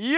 Yo!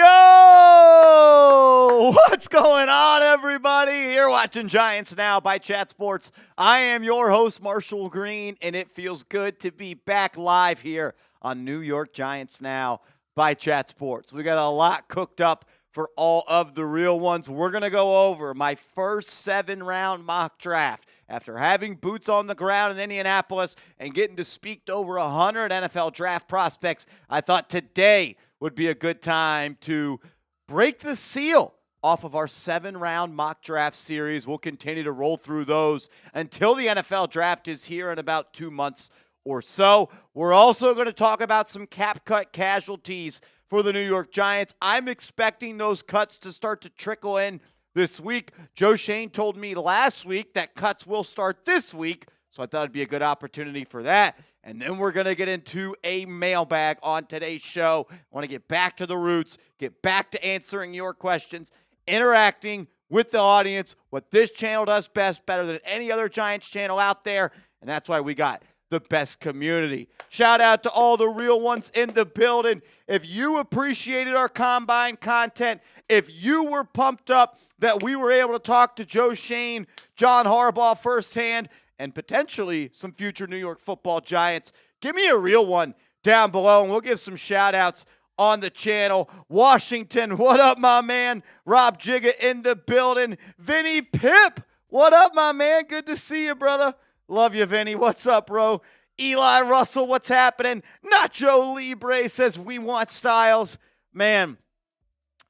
What's going on, everybody? You're watching Giants Now by Chat Sports. I am your host, Marshall Green, and it feels good to be back live here on New York Giants Now by Chat Sports. We got a lot cooked up for all of the real ones. We're going to go over my first 7-round mock draft. After having boots on the ground in Indianapolis and getting to speak to over 100 NFL draft prospects, I thought today would be a good time to break the seal off of our 7-round mock draft series. We'll continue to roll through those until the NFL draft is here in about 2 months or so. We're also going to talk about some cap cut casualties for the New York Giants. I'm expecting those cuts to start to trickle in this week. Joe Schoen told me last week that cuts will start this week, so I thought it'd be a good opportunity for that. And then we're going to get into a mailbag on today's show. I want to get back to the roots, get back to answering your questions, interacting with the audience, what this channel does best, better than any other Giants channel out there. And that's why we got the best community. Shout out to all the real ones in the building. If you appreciated our Combine content, if you were pumped up that we were able to talk to Joe Schoen, John Harbaugh firsthand, and potentially some future New York Football Giants, give me a real one down below, and we'll give some shout-outs on the channel. Washington, what up, my man? Rob Jigga in the building. Vinny Pip, what up, my man? Good to see you, brother. Love you, Vinny. What's up, bro? Eli Russell, what's happening? Nacho Libre says, we want Styles. Man,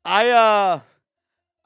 I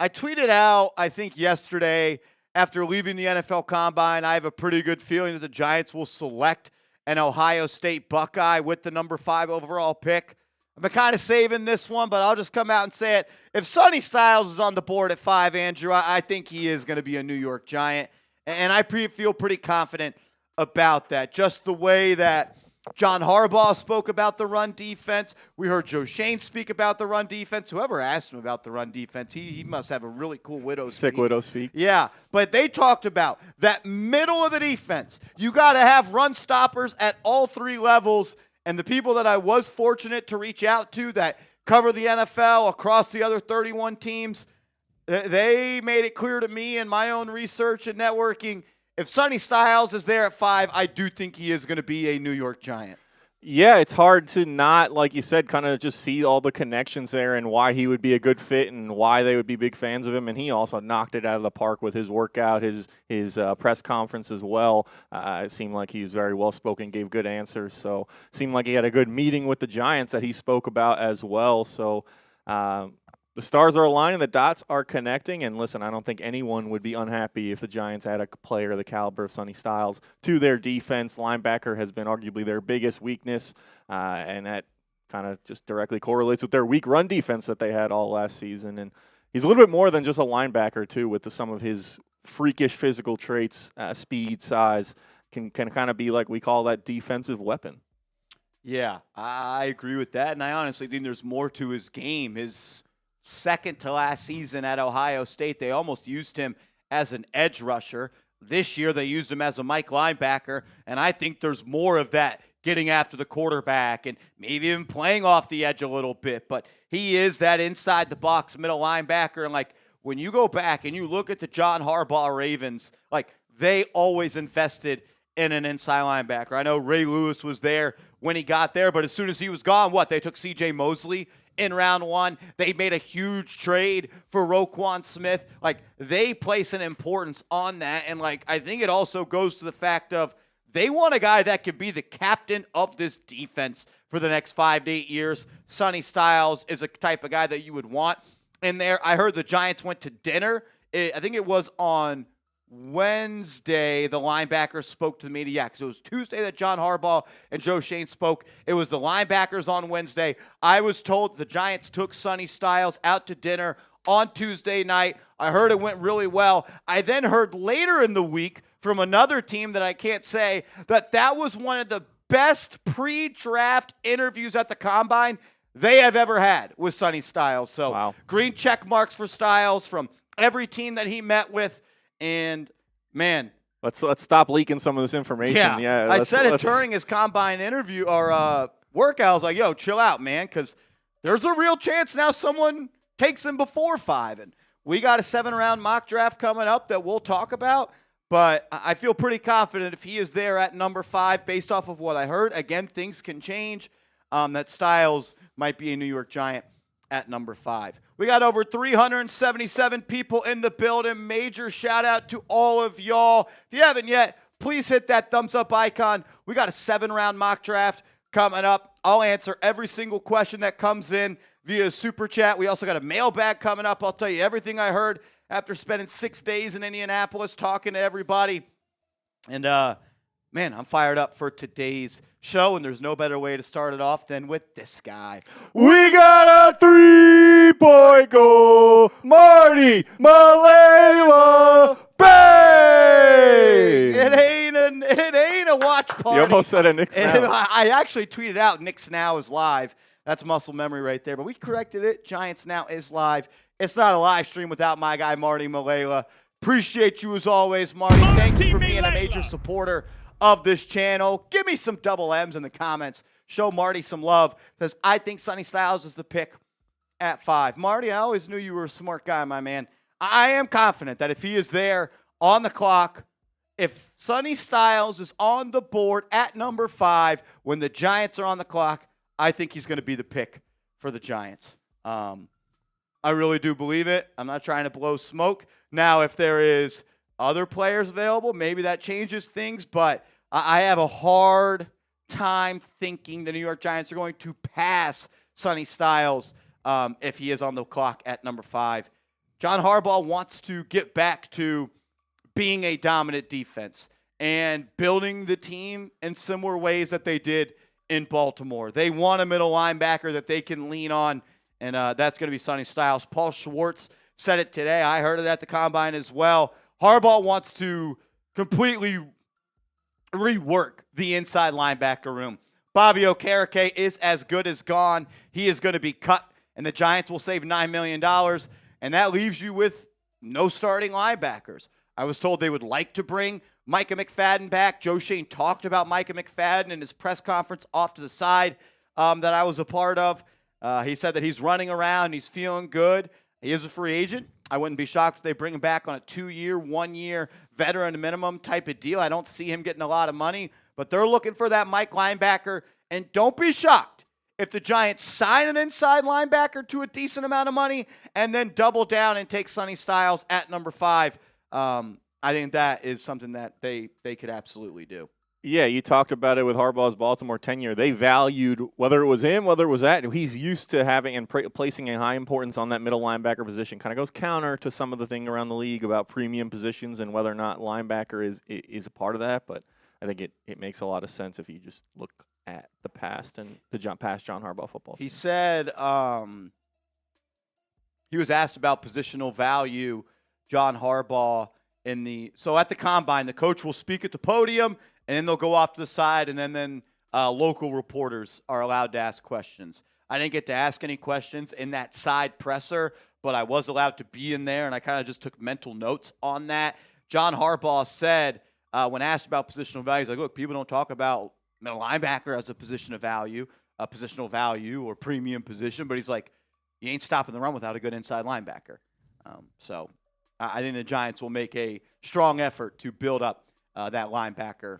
tweeted out, I think yesterday, after leaving the NFL Combine, I have a pretty good feeling that the Giants will select an Ohio State Buckeye with the number 5 overall pick. I've been kind of saving this one, but I'll just come out and say it. If Sonny Styles is on the board at 5, Andrew, I think he is going to be a New York Giant. And I feel pretty confident about that. Just the way that John Harbaugh spoke about the run defense. We heard Joe Schoen speak about the run defense. Whoever asked him about the run defense, he must have a really cool widow speak. Sick widow speak. Yeah, but they talked about that middle of the defense. You got to have run stoppers at all 3 levels. And the people that I was fortunate to reach out to that cover the NFL across the other 31 teams, they made it clear to me in my own research and networking, if Sonny Styles is there at 5, I do think he is going to be a New York Giant. Yeah, it's hard to not, like you said, kind of just see all the connections there and why he would be a good fit and why they would be big fans of him. And he also knocked it out of the park with his workout, his press conference as well. It seemed like he was very well-spoken, gave good answers. So it seemed like he had a good meeting with the Giants that he spoke about as well. So the stars are aligning, the dots are connecting, and listen, I don't think anyone would be unhappy if the Giants had a player the caliber of Sonny Styles to their defense. Linebacker has been arguably their biggest weakness, and that kind of just directly correlates with their weak run defense that they had all last season. And he's a little bit more than just a linebacker, too, with some of his freakish physical traits, speed, size, can kind of be like we call that defensive weapon. Yeah, I agree with that, and I honestly think there's more to his game. His second to last season at Ohio State, they almost used him as an edge rusher. This year, they used him as a Mike linebacker, and I think there's more of that getting after the quarterback and maybe even playing off the edge a little bit. But he is that inside-the-box middle linebacker, and, like, when you go back and you look at the John Harbaugh Ravens, like, they always invested in an inside linebacker. I know Ray Lewis was there when he got there, but as soon as he was gone, they took C.J. Mosley in round 1. They made a huge trade for Roquan Smith. Like, they place an importance on that. And, like, I think it also goes to the fact of they want a guy that could be the captain of this defense for the next 5 to 8 years. Sonny Styles is a type of guy that you would want in there. I heard the Giants went to dinner. I think it was on Wednesday, the linebackers spoke to the media. Yeah, because it was Tuesday that John Harbaugh and Joe Schoen spoke. It was the linebackers on Wednesday. I was told the Giants took Sonny Styles out to dinner on Tuesday night. I heard it went really well. I then heard later in the week from another team that I can't say that was one of the best pre-draft interviews at the Combine they have ever had with Sonny Styles. So wow. Green check marks for Styles from every team that he met with. And, man. Let's stop leaking some of this information. Yeah, I said it during his Combine interview or workout. I was like, yo, chill out, man, because there's a real chance now someone takes him before 5. And we got a 7-round mock draft coming up that we'll talk about. But I feel pretty confident if he is there at number 5 based off of what I heard. Again, things can change. That Styles might be a New York Giant at number 5. We got over 377 people in the building. Major shout out to all of y'all. If you haven't yet, please hit that thumbs up icon. We got a 7-round mock draft coming up. I'll answer every single question that comes in via Super Chat. We also got a mailbag coming up. I'll tell you everything I heard after spending 6 days in Indianapolis talking to everybody. And, man, I'm fired up for today's show, and there's no better way to start it off than with this guy. We got a 3-point goal. Marty Malela Bay. It ain't a watch party. You almost said a Knicks Now. I actually tweeted out Knicks Now is live. That's muscle memory right there. But we corrected it. Giants Now is live. It's not a live stream without my guy, Marty Malela. Appreciate you as always, Marty. Thank you for being a major supporter of this channel. Give me some double M's in the comments. Show Marty some love because I think Sonny Styles is the pick at 5. Marty, I always knew you were a smart guy, my man. I am confident that if he is there on the clock, if Sonny Styles is on the board at number 5 when the Giants are on the clock, I think he's going to be the pick for the Giants. I really do believe it. I'm not trying to blow smoke. Now, if there is other players available, maybe that changes things, but I have a hard time thinking the New York Giants are going to pass Sonny Styles if he is on the clock at number 5. John Harbaugh wants to get back to being a dominant defense and building the team in similar ways that they did in Baltimore. They want a middle linebacker that they can lean on, and that's going to be Sonny Styles. Paul Schwartz said it today. I heard it at the Combine as well. Harbaugh wants to completely rework the inside linebacker room. Bobby Okereke is as good as gone. He is going to be cut, and the Giants will save $9 million, and that leaves you with no starting linebackers. I was told they would like to bring Micah McFadden back. Joe Schoen talked about Micah McFadden in his press conference off to the side that I was a part of. He said that he's running around. He's feeling good. He is a free agent. I wouldn't be shocked if they bring him back on a 2-year, 1-year veteran minimum type of deal. I don't see him getting a lot of money, but they're looking for that Mike linebacker. And don't be shocked if the Giants sign an inside linebacker to a decent amount of money and then double down and take Sonny Styles at number 5. I think that is something that they could absolutely do. Yeah, you talked about it with Harbaugh's Baltimore tenure. They valued whether it was him, whether it was that. He's used to having and placing a high importance on that middle linebacker position. Kind of goes counter to some of the thing around the league about premium positions and whether or not linebacker is a part of that. But I think it makes a lot of sense if you just look at the past and the past John Harbaugh football. He said he was asked about positional value, John Harbaugh, so at the Combine, the coach will speak at the podium, and then they'll go off to the side, and then local reporters are allowed to ask questions. I didn't get to ask any questions in that side presser, but I was allowed to be in there, and I kind of just took mental notes on that. John Harbaugh said, when asked about positional value, he's like, look, people don't talk about middle linebacker as a positional value or premium position, but he's like, you ain't stopping the run without a good inside linebacker. So I think the Giants will make a strong effort to build up that linebacker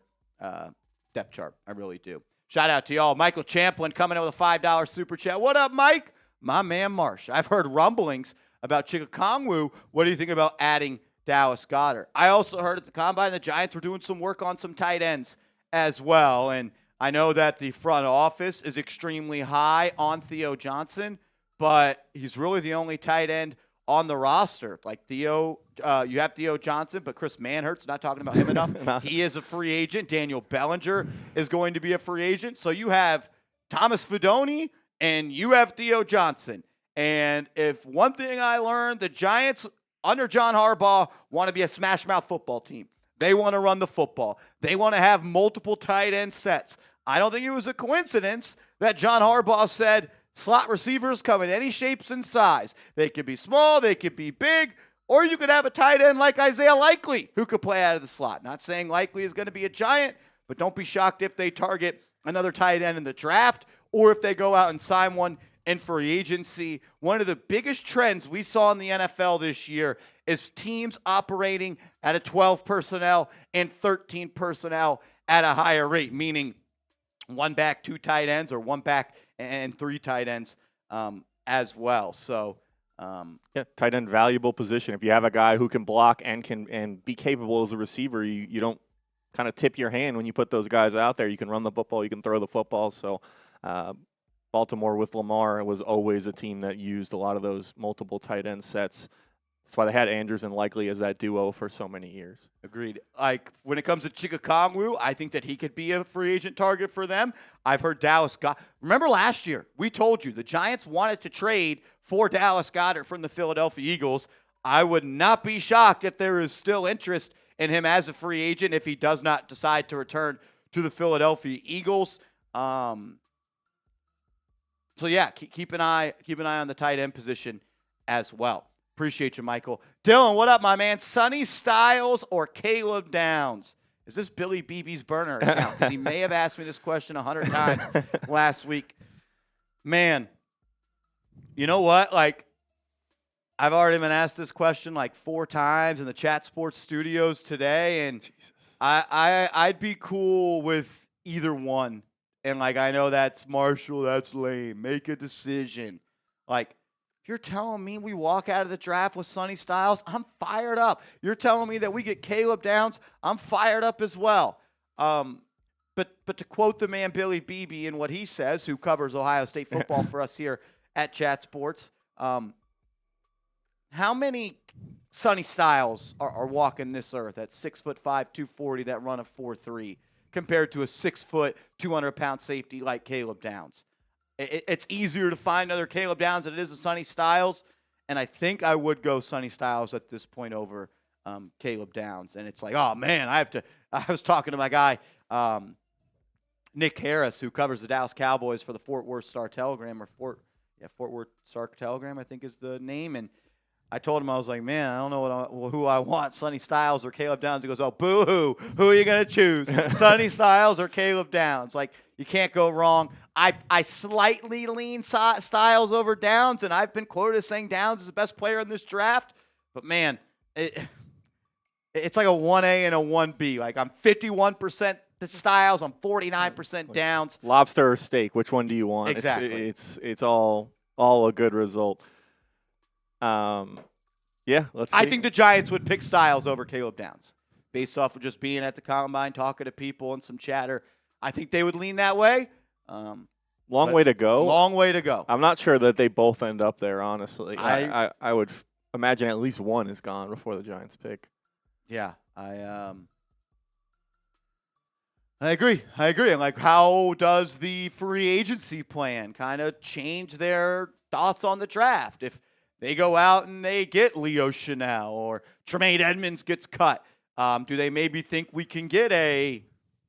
depth chart. I really do. Shout out to y'all. Michael Champlin coming in with a $5 super chat. What up, Mike? my man Marsh. I've heard rumblings about Chikakongwu. What do you think about adding Dallas Goedert? I also heard at the Combine the Giants were doing some work on some tight ends as well. And I know that the front office is extremely high on Theo Johnson, but he's really the only tight end on the roster. Like Theo, you have Theo Johnson, but Chris Manhertz, not talking about him enough. He is a free agent. Daniel Bellinger is going to be a free agent. So you have Thomas Fidone and you have Theo Johnson. And if one thing I learned, the Giants under John Harbaugh want to be a smash mouth football team. They want to run the football. They want to have multiple tight end sets. I don't think it was a coincidence that John Harbaugh said slot receivers come in any shapes and size. They could be small, they could be big, or you could have a tight end like Isaiah Likely who could play out of the slot. Not saying Likely is going to be a Giant, but don't be shocked if they target another tight end in the draft or if they go out and sign one in free agency. One of the biggest trends we saw in the NFL this year is teams operating at a 12 personnel and 13 personnel at a higher rate, meaning one back, two tight ends, or one back and three tight ends as well. So, tight end, valuable position. If you have a guy who can block and be capable as a receiver, you don't kind of tip your hand when you put those guys out there. You can run the football, you can throw the football. So, Baltimore with Lamar was always a team that used a lot of those multiple tight end sets. That's why they had Andrews and Likely as that duo for so many years. Agreed. Like, when it comes to Chikakongwu, I think that he could be a free agent target for them. I've heard Dallas Goedert. Remember last year, we told you the Giants wanted to trade for Dallas Goedert from the Philadelphia Eagles. I would not be shocked if there is still interest in him as a free agent if he does not decide to return to the Philadelphia Eagles. So, yeah, keep an eye on the tight end position as well. Appreciate you, Michael. Dylan, what up, my man? Sonny Styles or Caleb Downs? Is this Billy Beebe's burner account? Because he may have asked me this question 100 times last week. Man, you know what? Like, I've already been asked this question like 4 times in the Chat Sports studios today, and I'd be cool with either one. And, like, I know that's Marshall, that's lame. Make a decision. Like, if you're telling me we walk out of the draft with Sonny Styles, I'm fired up. You're telling me that we get Caleb Downs, I'm fired up as well. But to quote the man Billy Beebe and what he says, who covers Ohio State football for us here at Chat Sports, how many Sonny Styles are walking this earth at 6'5", 240, that run a 4.3, compared to a 6 foot, 200-pound safety like Caleb Downs? It's easier to find another Caleb Downs than it is a Sonny Styles, and I think I would go Sonny Styles at this point over Caleb Downs. And it's like, oh, man, I was talking to my guy, Nick Harris, who covers the Dallas Cowboys for the Fort Worth Star-Telegram, Fort Worth Star-Telegram, I think is the name, and I told him, I was like, man, I don't know who I want, Sonny Styles or Caleb Downs. He goes, oh, boo-hoo. Who are you going to choose, Sonny Styles or Caleb Downs? Like, you can't go wrong. I slightly lean Styles over Downs, and I've been quoted as saying Downs is the best player in this draft. But, man, it's like a 1A and a 1B. Like, I'm 51% Styles. I'm 49% Downs. Lobster or steak, which one do you want? Exactly. It's all a good result. Let's see. I think the Giants would pick Styles over Caleb Downs based off of just being at the Combine, talking to people and some chatter. I think they would lean that way. Long way to go. Long way to go. I'm not sure that they both end up there, honestly. I would imagine at least one is gone before the Giants pick. Yeah, I agree. And, like, how does the free agency plan kind of change their thoughts on the draft? If they go out and they get Leo Chanel or Tremaine Edmonds gets cut, do they maybe think we can get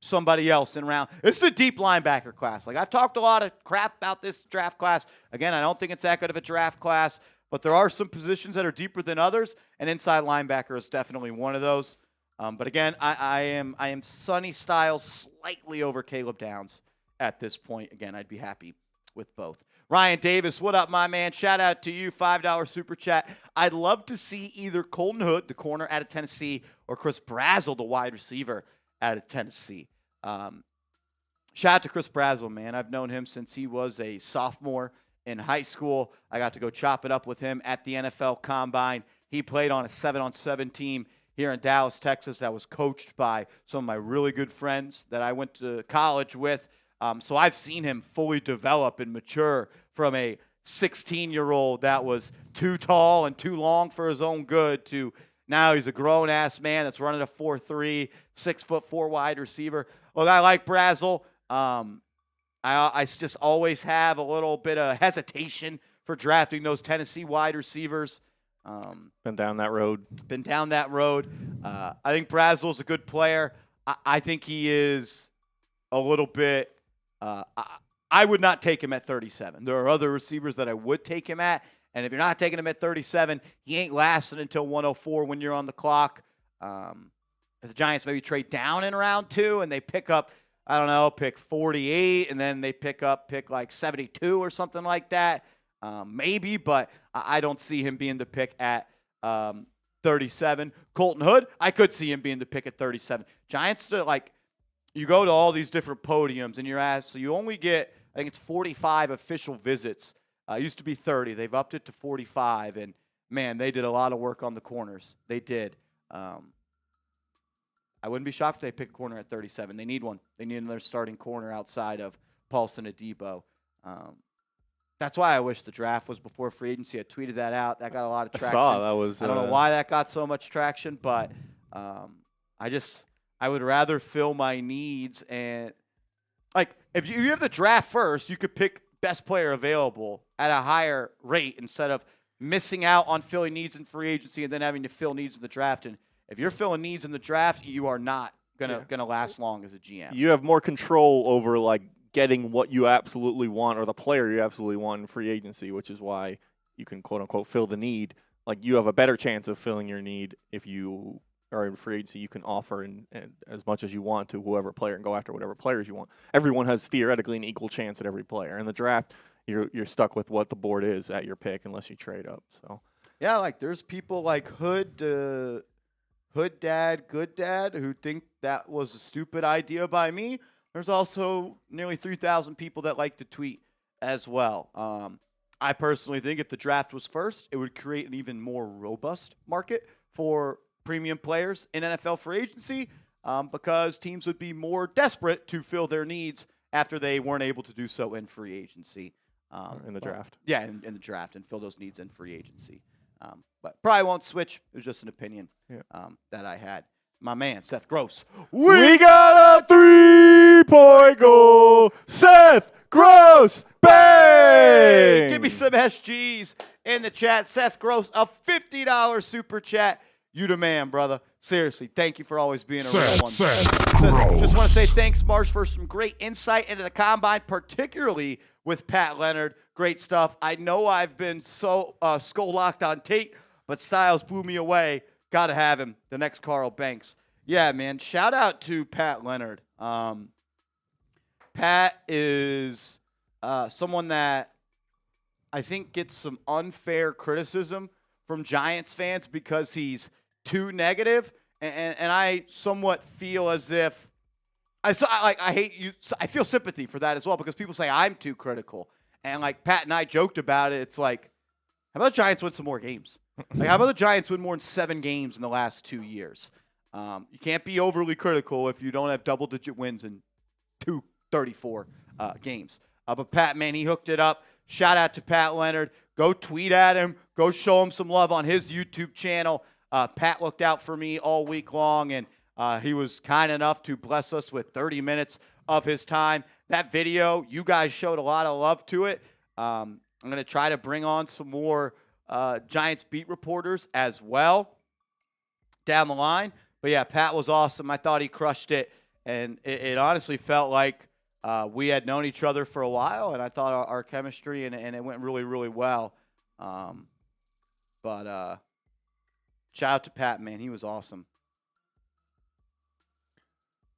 somebody else in round? This is a deep linebacker class. Like, I've talked a lot of crap about this draft class. Again, I don't think it's that good of a draft class, but there are some positions that are deeper than others, and inside linebacker is definitely one of those. But again, I am Sonny Styles slightly over Caleb Downs at this point. Again, I'd be happy with both. Ryan Davis, what up, my man? Shout out to you, $5 super chat. I'd love to see either Colton Hood, the corner out of Tennessee, or Chris Brazzell, the wide receiver out of Tennessee. Shout out to Chris Brazzell, man. I've known him since he was a sophomore in high school. I got to go chop it up with him at the NFL Combine. He played on a 7-on-7 team here in Dallas, Texas, that was coached by some of my really good friends that I went to college with. So I've seen him fully develop and mature from a 16-year-old that was too tall and too long for his own good to now he's a grown-ass man that's running a 4.3, 6'4" wide receiver. Look, I like Brazel. I just always have a little bit of hesitation for drafting those Tennessee wide receivers. Been down that road. I think Brazel's a good player. I think he is a little bit I would not take him at 37. There are other receivers that I would take him at. And if you're not taking him at 37, he ain't lasting until 104 when you're on the clock. If the Giants maybe trade down in round 2 and they pick up, I don't know, pick 48, and then they pick like 72 or something like that, maybe, but I don't see him being the pick at 37. Colton Hood, I could see him being the pick at 37. Giants, you go to all these different podiums and you're asked, so you only get, I think it's 45 official visits. It used to be 30. They've upped it to 45, and, man, they did a lot of work on the corners. They did. I wouldn't be shocked if they pick a corner at 37. They need one. They need another starting corner outside of Paulson Adebo. That's why I wish the draft was before free agency. I tweeted that out. That got a lot of traction. I saw that was. I don't know why that got so much traction, but I would rather fill my needs and if you have the draft first, you could pick best player available at a higher rate instead of missing out on filling needs in free agency and then having to fill needs in the draft. And if you're filling needs in the draft, you are not gonna last long as a GM. You have more control over getting what you absolutely want or the player you absolutely want in free agency, which is why you can quote unquote fill the need. You have a better chance of filling your need if you are in free agency. You can offer and as much as you want to whoever player and go after whatever players you want. Everyone has theoretically an equal chance at every player. In the draft, you're stuck with what the board is at your pick unless you trade up. So yeah, there's people like Hood Dad, Good Dad who think that was a stupid idea by me. There's also nearly 3,000 people that like to tweet as well. I personally think if the draft was first, it would create an even more robust market for premium players in NFL free agency because teams would be more desperate to fill their needs after they weren't able to do so in free agency. In the draft. Yeah, in the draft and fill those needs in free agency. But probably won't switch. It was just an opinion that I had. My man, Seth Gross. We got a 3-point goal. Seth Gross, bang! Give me some SGs in the chat. Seth Gross, a $50 super chat. You the man, brother. Seriously, thank you for always being a real one. Just want to say thanks, Marsh, for some great insight into the Combine, particularly with Pat Leonard. Great stuff. I know I've been so skull-locked on Tate, but Styles blew me away. Got to have him. The next Carl Banks. Yeah, man. Shout out to Pat Leonard. Pat is someone that I think gets some unfair criticism from Giants fans because he's too negative, and I somewhat feel as if I hate you. I feel sympathy for that as well because people say I'm too critical, and Pat and I joked about it. It's how about the Giants win some more games? How about the Giants win more than 7 games in the last 2 years? You can't be overly critical if you don't have double-digit wins in 234 games. But Pat, man, he hooked it up. Shout out to Pat Leonard. Go tweet at him. Go show him some love on his YouTube channel. Pat looked out for me all week long, and he was kind enough to bless us with 30 minutes of his time. That video, you guys showed a lot of love to it. I'm going to try to bring on some more Giants beat reporters as well down the line. But, yeah, Pat was awesome. I thought he crushed it, and it honestly felt like we had known each other for a while, and I thought our chemistry and it went really, really well. But shout out to Pat, man. He was awesome.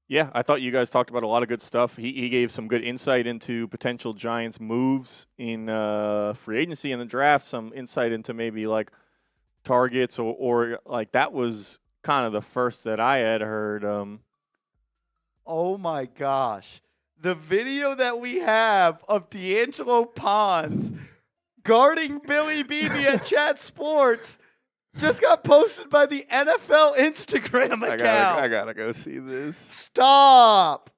Yeah, I thought you guys talked about a lot of good stuff. He gave some good insight into potential Giants moves in free agency and the draft, some insight into maybe targets or that was kind of the first that I had heard. Oh, my gosh. The video that we have of D'Angelo Pons guarding Billy Beebe at Chat Sports just got posted by the NFL Instagram account. I gotta go see this. Stop.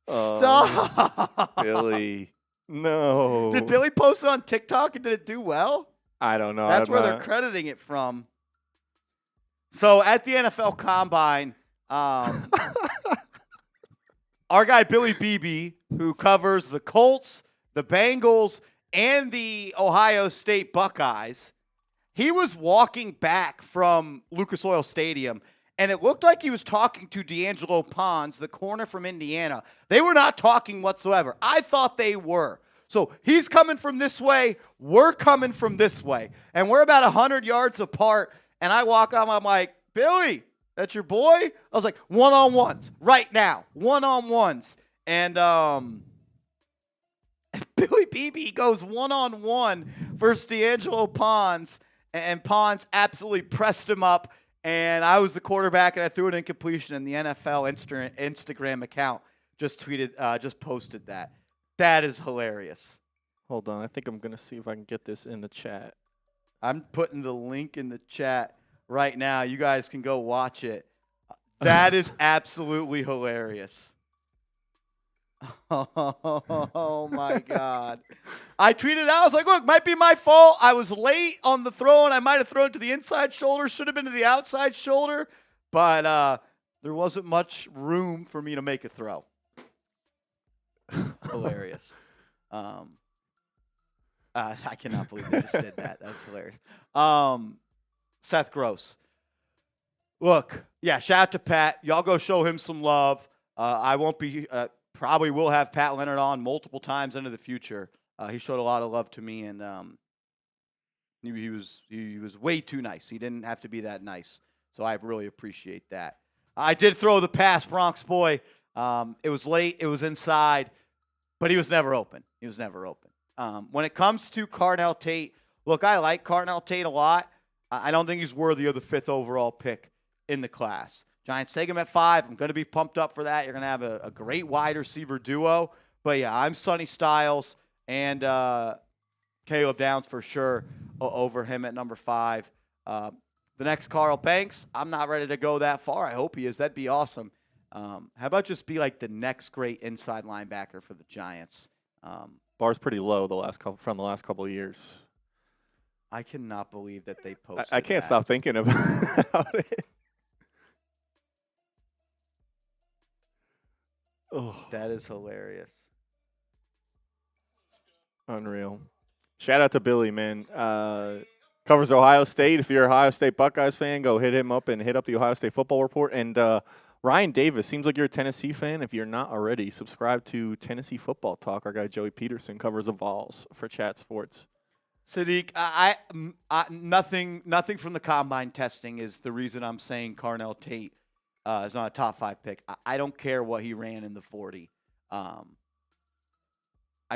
Oh, Stop. Billy. No. Did Billy post it on TikTok and did it do well? I don't know. That's where they're crediting it from. So at the NFL Combine, our guy Billy Beebe, who covers the Colts, the Bengals, and the Ohio State Buckeyes, he was walking back from Lucas Oil Stadium, and it looked like he was talking to D'Angelo Pons, the corner from Indiana. They were not talking whatsoever. I thought they were. So he's coming from this way. We're coming from this way. And we're about 100 yards apart. And I walk up. I'm like, Billy, that's your boy? I was like, one-on-ones right now. One-on-ones. And Billy Beebe goes one-on-one versus D'Angelo Pons. And Pons absolutely pressed him up. And I was the quarterback, and I threw an incompletion. And the NFL Instagram account just posted that. That is hilarious. Hold on. I think I'm going to see if I can get this in the chat. I'm putting the link in the chat right now. You guys can go watch it. That is absolutely hilarious. Oh, my God. I tweeted out. I was like, look, might be my fault. I was late on the throw, and I might have thrown to the inside shoulder. Should have been to the outside shoulder. But there wasn't much room for me to make a throw. Hilarious. I cannot believe they just did that. That's hilarious. Seth Gross. Look, yeah, shout out to Pat. Y'all go show him some love. I won't be probably will have Pat Leonard on multiple times into the future. He showed a lot of love to me, and he was way too nice. He didn't have to be that nice, so I really appreciate that. I did throw the pass, Bronx boy. It was late. It was inside, but he was never open. When it comes to Cor'Dale Tate, look, I like Cor'Dale Tate a lot. I don't think he's worthy of the 5th overall pick in the class. Giants take him at 5. I'm going to be pumped up for that. You're going to have a great wide receiver duo. But, yeah, I'm Sonny Styles and Caleb Downs for sure over him at number 5. The next, Carl Banks, I'm not ready to go that far. I hope he is. That'd be awesome. How about just be like the next great inside linebacker for the Giants? Bar's pretty low from the last couple of years. I cannot believe that they posted I can't that. stop thinking about it. Oh, that is hilarious. Unreal. Shout out to Billy, man. Covers Ohio State. If you're an Ohio State Buckeyes fan, go hit him up and hit up the Ohio State Football Report. And Ryan Davis, seems like you're a Tennessee fan. If you're not already, subscribe to Tennessee Football Talk. Our guy Joey Peterson covers the Vols for Chat Sports. Sadiq, nothing from the combine testing is the reason I'm saying Cor'Dale Tate is not a top 5 pick. I don't care what he ran in the 40. I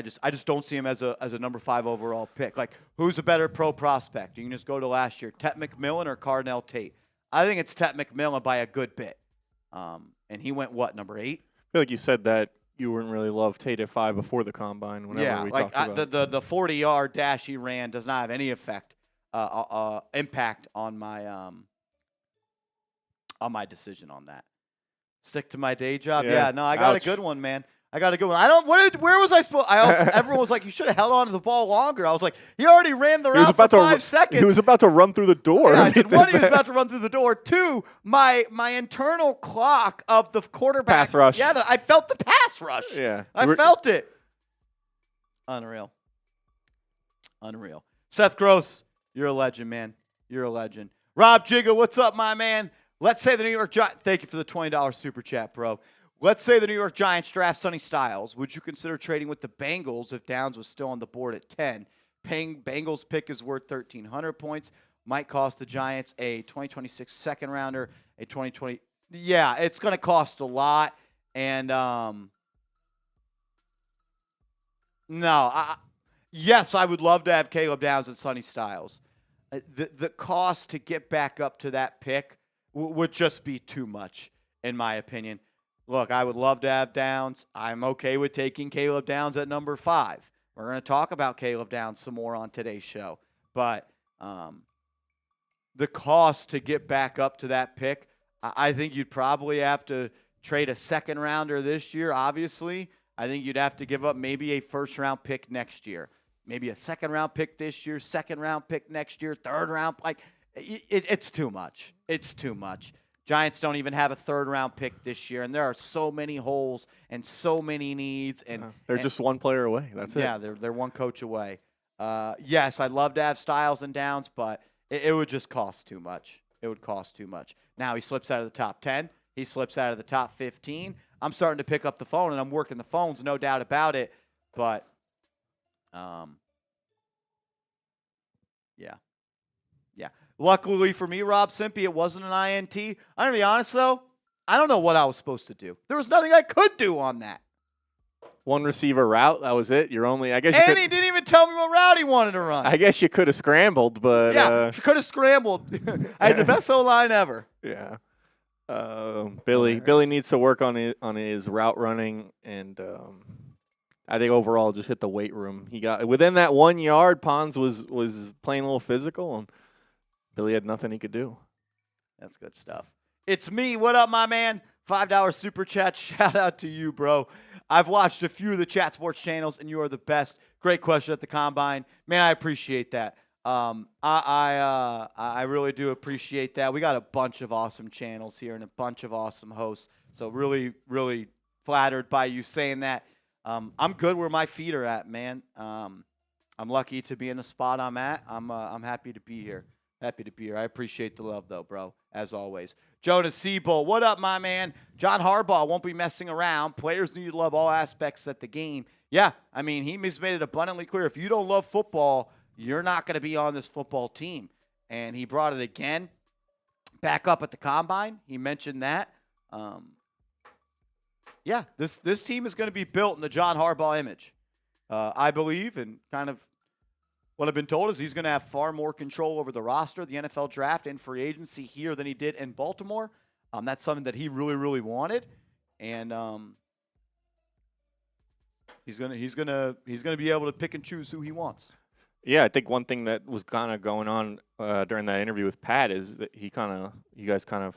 just don't see him as a number 5 overall pick. Like, who's a better pro prospect? You can just go to last year, Tet McMillan or Cor'Dale Tate. I think it's Tet McMillan by a good bit. And he went number 8? I feel like you said that you wouldn't really love Tate at 5 before the combine. Whenever we talked about the 40-yard dash he ran does not have any impact on my decision on that. Stick to my day job. Yeah, no, I got a good one, man. I got a good one. Where was I supposed? Everyone was like, you should have held on to the ball longer. I was like, he already ran the route for 5 seconds. He was about to run through the door. Yeah, I said, one, he was about to run through the door. 2, my internal clock of the quarterback. Pass rush. Yeah, I felt the pass rush. Yeah. I felt it. Unreal. Seth Gross, you're a legend, man. You're a legend. Rob Jigga, what's up, my man? Let's say the New York Giants. Thank you for the $20 super chat, bro. Let's say the New York Giants draft Sonny Styles. Would you consider trading with the Bengals if Downs was still on the board at 10? Paying Bengals pick is worth 1,300 points. Might cost the Giants a 2026 second rounder, a 2020. Yeah, it's going to cost a lot. And yes, I would love to have Caleb Downs and Sonny Styles. The cost to get back up to that pick would just be too much, in my opinion. Look, I would love to have Downs. I'm okay with taking Caleb Downs at number 5. We're going to talk about Caleb Downs some more on today's show. But the cost to get back up to that pick, I think you'd probably have to trade a second rounder this year, obviously. I think you'd have to give up maybe a first-round pick next year. Maybe a second-round pick this year, second-round pick next year, third-round. It's too much. It's too much. Giants don't even have a third-round pick this year, and there are so many holes and so many needs. And they're just one player away. That's it. Yeah, they're one coach away. Yes, I'd love to have Styles and Downs, but it would just cost too much. It would cost too much. Now he slips out of the top 10. He slips out of the top 15. I'm starting to pick up the phone, and I'm working the phones, no doubt about it. But, yeah. Luckily for me, Rob Simpy, it wasn't an INT. I'm going to be honest, though. I don't know what I was supposed to do. There was nothing I could do on that. One receiver route, that was it. You're only, I guess. And he didn't even tell me what route he wanted to run. I guess you could have scrambled, but yeah, you could have scrambled. I had the best O-line ever. Yeah. Billy needs to work on his route running, and I think overall just hit the weight room. He got within that 1 yard. Pons was playing a little physical, and Billy had nothing he could do. That's good stuff. It's me. What up, my man? $5 super chat. Shout out to you, bro. I've watched a few of the Chat Sports channels, and you are the best. Great question at the Combine. Man, I appreciate that. I really do appreciate that. We got a bunch of awesome channels here and a bunch of awesome hosts. So really, really flattered by you saying that. I'm good where my feet are at, man. I'm lucky to be in the spot I'm at. I'm happy to be here. Happy to be here. I appreciate the love, though, bro, as always. Jonas Siebel, what up, my man? John Harbaugh won't be messing around. Players need to love all aspects of the game. Yeah, I mean, he's made it abundantly clear. If you don't love football, you're not going to be on this football team. And he brought it again back up at the Combine. He mentioned that. Yeah, this team is going to be built in the John Harbaugh image. I believe, and kind of what I've been told is he's going to have far more control over the roster, the NFL draft, and free agency here than he did in Baltimore. That's something that he really, really wanted, and he's gonna be able to pick and choose who he wants. Yeah, I think one thing that was kind of going on during that interview with Pat is that you guys kind of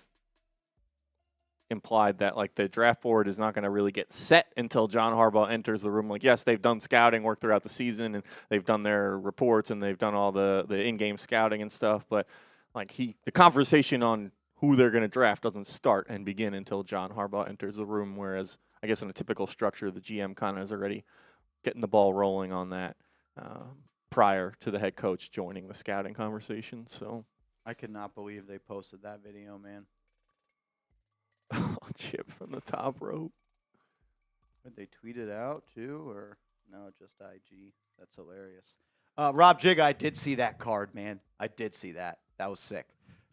implied that like the draft board is not going to really get set until John Harbaugh enters the room. Like, yes, they've done scouting work throughout the season, and they've done their reports, and they've done all the in-game scouting and stuff. But like the conversation on who they're going to draft doesn't start and begin until John Harbaugh enters the room. Whereas I guess in a typical structure, the GM kind of is already getting the ball rolling on that prior to the head coach joining the scouting conversation. So I could not believe they posted that video, man. Chip from the top rope. Did they tweet it out too, or no, just IG? That's hilarious. Rob Jig, I did see that card, man. I did see that. That was sick.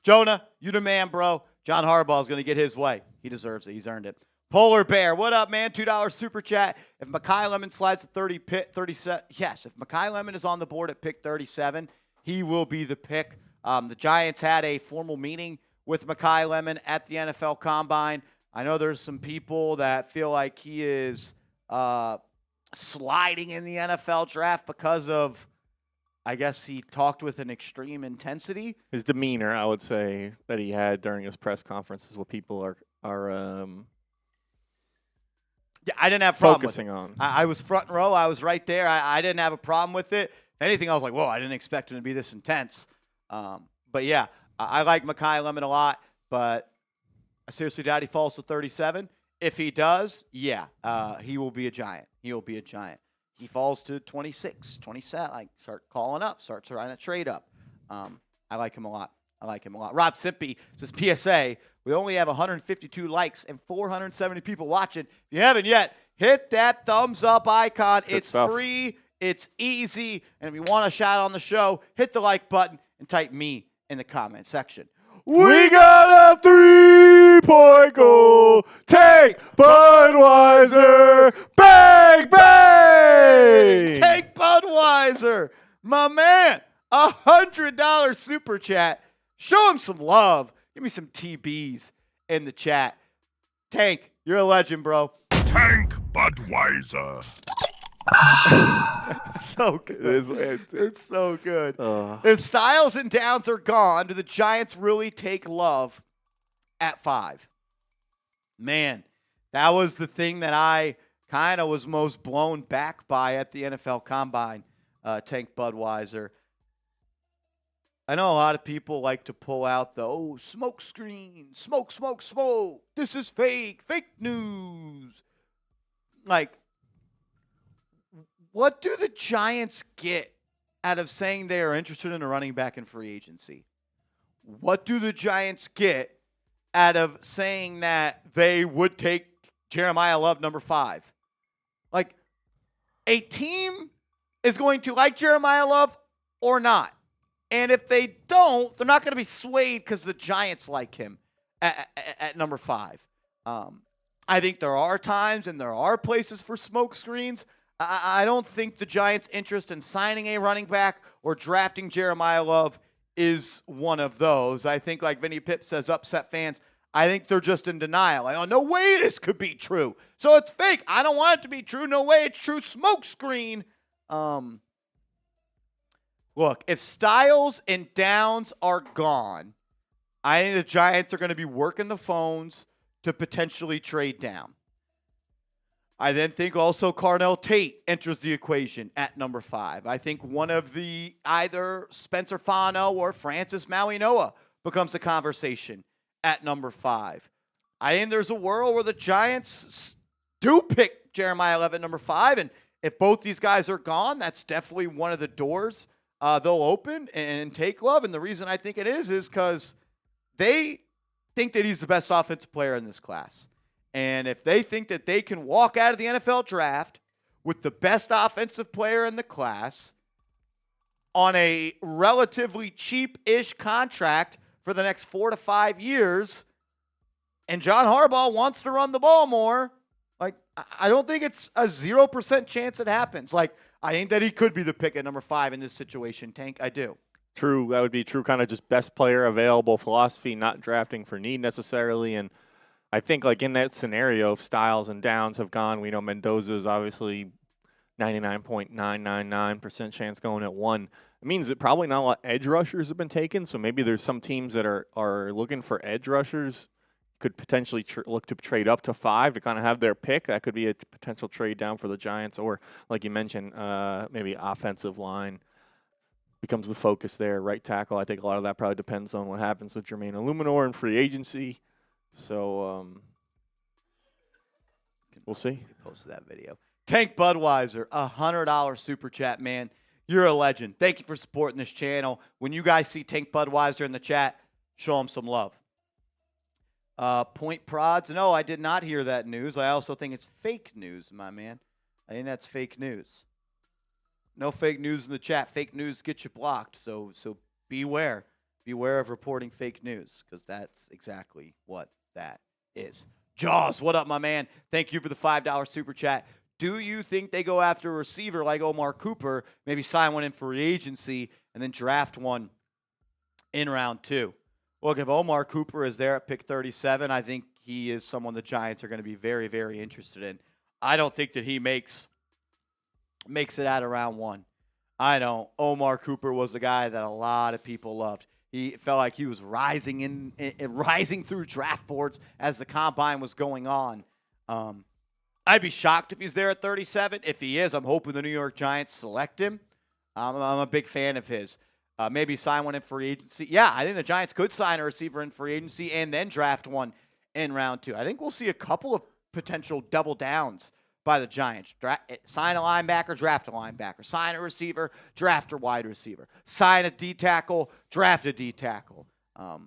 Jonah, you the man, bro. John Harbaugh is going to get his way. He deserves it. He's earned it. Polar Bear, what up, man? $2 super chat. If Mekhi Lemon slides to 37, yes, if Mekhi Lemon is on the board at pick 37, he will be the pick. The Giants had a formal meeting with Mekhi Lemon at the NFL Combine. I know there's some people that feel like he is sliding in the NFL draft because of, I guess he talked with an extreme intensity. His demeanor, I would say, that he had during his press conference is what people are yeah, I didn't have a problem focusing with it. on. I was front row. I was right there. I didn't have a problem with it. If anything, I was like, whoa, I didn't expect him to be this intense. But, yeah, I like Mekhi Lemon a lot, but I seriously doubt he falls to 37. If he does, yeah, he will be a Giant. He will be a Giant. He falls to 26, 27, like start calling up, start trying to trade up. I like him a lot. Rob Simpy says, PSA, we only have 152 likes and 470 people watching. If you haven't yet, hit that thumbs up icon. It's free. It's easy. And if you want a shout on the show, hit the like button and type me in the comment section. We got a 3-point goal. Take Budweiser. Bang, bang. Take Budweiser. My man, $100 super chat. Show him some love. Give me some TBs in the chat. Tank, you're a legend, bro. Tank Budweiser. So good. It's so good. If Styles and Downs are gone, do the Giants really take Love at 5? Man, that was the thing that I kind of was most blown back by at the NFL Combine, Tank Budweiser. I know a lot of people like to pull out the, smoke screen, smoke, smoke, smoke. This is fake news. Like, what do the Giants get out of saying they are interested in a running back in free agency? What do the Giants get out of saying that they would take Jeremiah Love number 5? Like, a team is going to like Jeremiah Love or not. And if they don't, they're not going to be swayed because the Giants like him at number 5. I think there are times and there are places for smoke screens. I don't think the Giants' interest in signing a running back or drafting Jeremiah Love is one of those. I think, like Vinny Pipp says, upset fans, I think they're just in denial. Like, no way this could be true. So it's fake. I don't want it to be true. No way it's true. Smoke screen. Look, if Styles and Downs are gone, I think the Giants are going to be working the phones to potentially trade down. I then think also Carnell Tate enters the equation at number 5. I think one of the either Spencer Fano or Francis Mauigoa becomes a conversation at number 5. I think there's a world where the Giants do pick Jeremiah Love at number 5, and if both these guys are gone, that's definitely one of the doors they'll open and take Love. And the reason I think it is because they think that he's the best offensive player in this class. And if they think that they can walk out of the NFL draft with the best offensive player in the class on a relatively cheap-ish contract for the next 4 to 5 years, and John Harbaugh wants to run the ball more, like, I don't think it's a 0% chance it happens. Like, I think that he could be the pick at number 5 in this situation, Tank. I do. True. That would be true, kind of just best player available philosophy, not drafting for need necessarily. And I think, like, in that scenario, if Styles and Downs have gone, we know Mendoza is obviously 99.999% chance going at 1. It means that probably not a lot of edge rushers have been taken, so maybe there's some teams that are looking for edge rushers, could potentially look to trade up to 5 to kind of have their pick. That could be a potential trade down for the Giants, or, like you mentioned, maybe offensive line becomes the focus there. Right tackle, I think a lot of that probably depends on what happens with Jermaine Eluemunor in free agency. So we'll see. He posted that video. Tank Budweiser, $100 super chat, man. You're a legend. Thank you for supporting this channel. When you guys see Tank Budweiser in the chat, show him some love. Point prods. No, I did not hear that news. I also think it's fake news, my man. I think that's fake news. No fake news in the chat. Fake news gets you blocked. So beware. Beware of reporting fake news, because that's exactly what that is. Jaws, what up, my man? Thank you for the $5 super chat. Do you think they go after a receiver like Omar Cooper, maybe sign one in free agency, and then draft one in round 2? Look, if Omar Cooper is there at pick 37, I think he is someone the Giants are going to be very, very interested in. I don't think that he makes it out of round 1. I don't. Omar Cooper was a guy that a lot of people loved. He felt like he was rising through draft boards as the combine was going on. I'd be shocked if he's there at 37. If he is, I'm hoping the New York Giants select him. I'm a big fan of his. Maybe sign one in free agency. Yeah, I think the Giants could sign a receiver in free agency and then draft one in round 2. I think we'll see a couple of potential double downs by the Giants. Sign a linebacker, draft a linebacker. Sign a receiver, draft a wide receiver. Sign a D tackle, draft a D tackle. I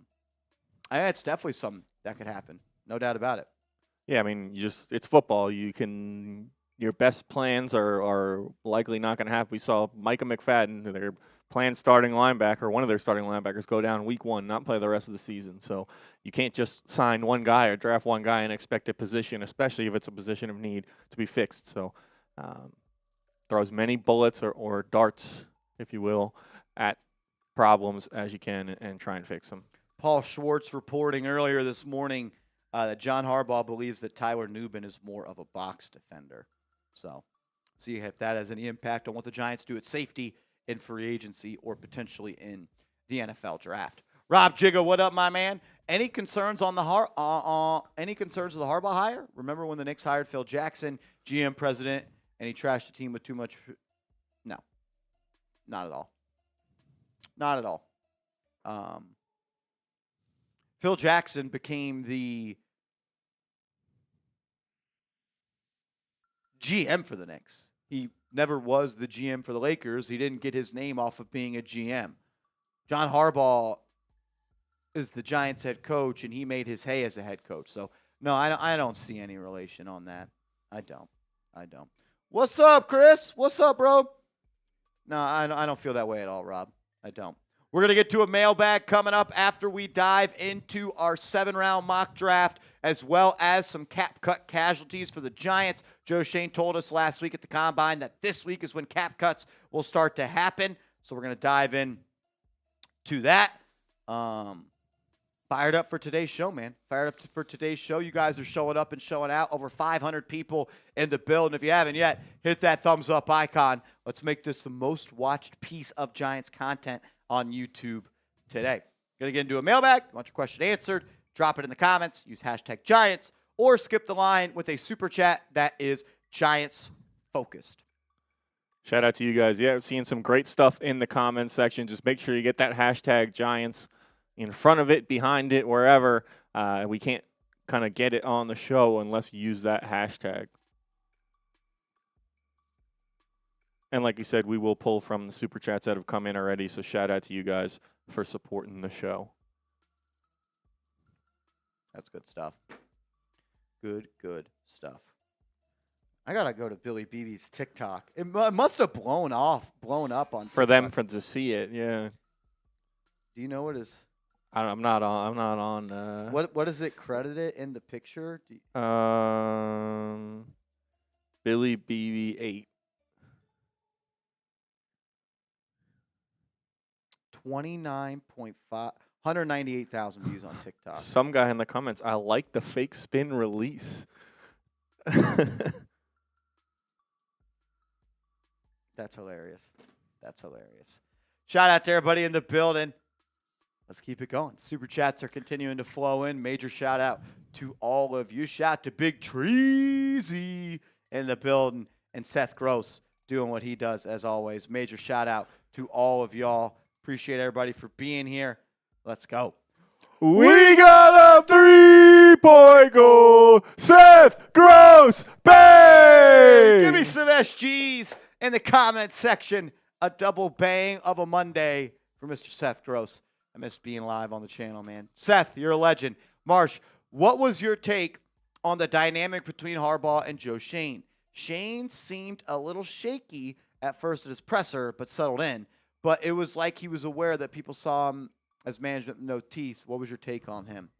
think it's definitely something that could happen. No doubt about it. Yeah, I mean, it's football. Your best plans are likely not going to happen. We saw Micah McFadden, their planned starting linebacker, one of their starting linebackers, go down week 1, not play the rest of the season. So you can't just sign one guy or draft one guy and expect a position, especially if it's a position of need, to be fixed. So throw as many bullets or darts, if you will, at problems as you can and try and fix them. Paul Schwartz reporting earlier this morning that John Harbaugh believes that Tyler Nubin is more of a box defender. So See if that has any impact on what the Giants do at safety in free agency or potentially in the NFL draft. Rob Jigga, what up, my man? Any concerns on the any concerns of the Harbaugh hire? Remember when the Knicks hired Phil Jackson, GM president, and he trashed the team with too much? No, not at all. Not at all. Phil Jackson became the GM for the Knicks. He never was the GM for the Lakers. He didn't get his name off of being a GM. John Harbaugh is the Giants head coach, and he made his hay as a head coach. So, no, I don't see any relation on that. I don't. What's up, Chris? What's up, bro? No, I don't feel that way at all, Rob. I don't. We're going to get to a mailbag coming up after we dive into our 7-round mock draft, as well as some cap cut casualties for the Giants. Joe Schoen told us last week at the Combine that this week is when cap cuts will start to happen. So we're going to dive in to that. Fired up for today's show, man. Fired up for today's show. You guys are showing up and showing out. Over 500 people in the building. If you haven't yet, hit that thumbs up icon. Let's make this the most watched piece of Giants content on YouTube today. Going to get into a mailbag. Want your question answered? Drop it in the comments. Use hashtag Giants or skip the line with a super chat that is Giants focused. Shout out to you guys. Yeah, seeing some great stuff in the comments section. Just make sure you get that hashtag Giants in front of it, behind it, wherever. We can't kind of get it on the show unless you use that hashtag. And like you said, we will pull from the super chats that have come in already. So shout out to you guys for supporting the show. That's good stuff. Good stuff. I got to go to Billy Beebe's TikTok. It must have blown up on TikTok. For them to see it, yeah. Do you know what is? I'm not on. What is it credited in the picture? Billy BB 8. 198,000 views on TikTok. Some guy in the comments, I like the fake spin release. That's hilarious. Shout out to everybody in the building. Let's keep it going. Super chats are continuing to flow in. Major shout out to all of you. Shout out to Big Treasy in the building and Seth Gross doing what he does as always. Major shout out to all of y'all. Appreciate everybody for being here. Let's go. We got a 3-point goal. Seth Gross, bang! Give me some SGs in the comment section. A double bang of a Monday for Mr. Seth Gross. I miss being live on the channel, man. Seth, you're a legend. Marsh, what was your take on the dynamic between Harbaugh and Joe Schoen? Schoen seemed a little shaky at first at his presser, but settled in. But it was like he was aware that people saw him as management with no teeth. What was your take on him?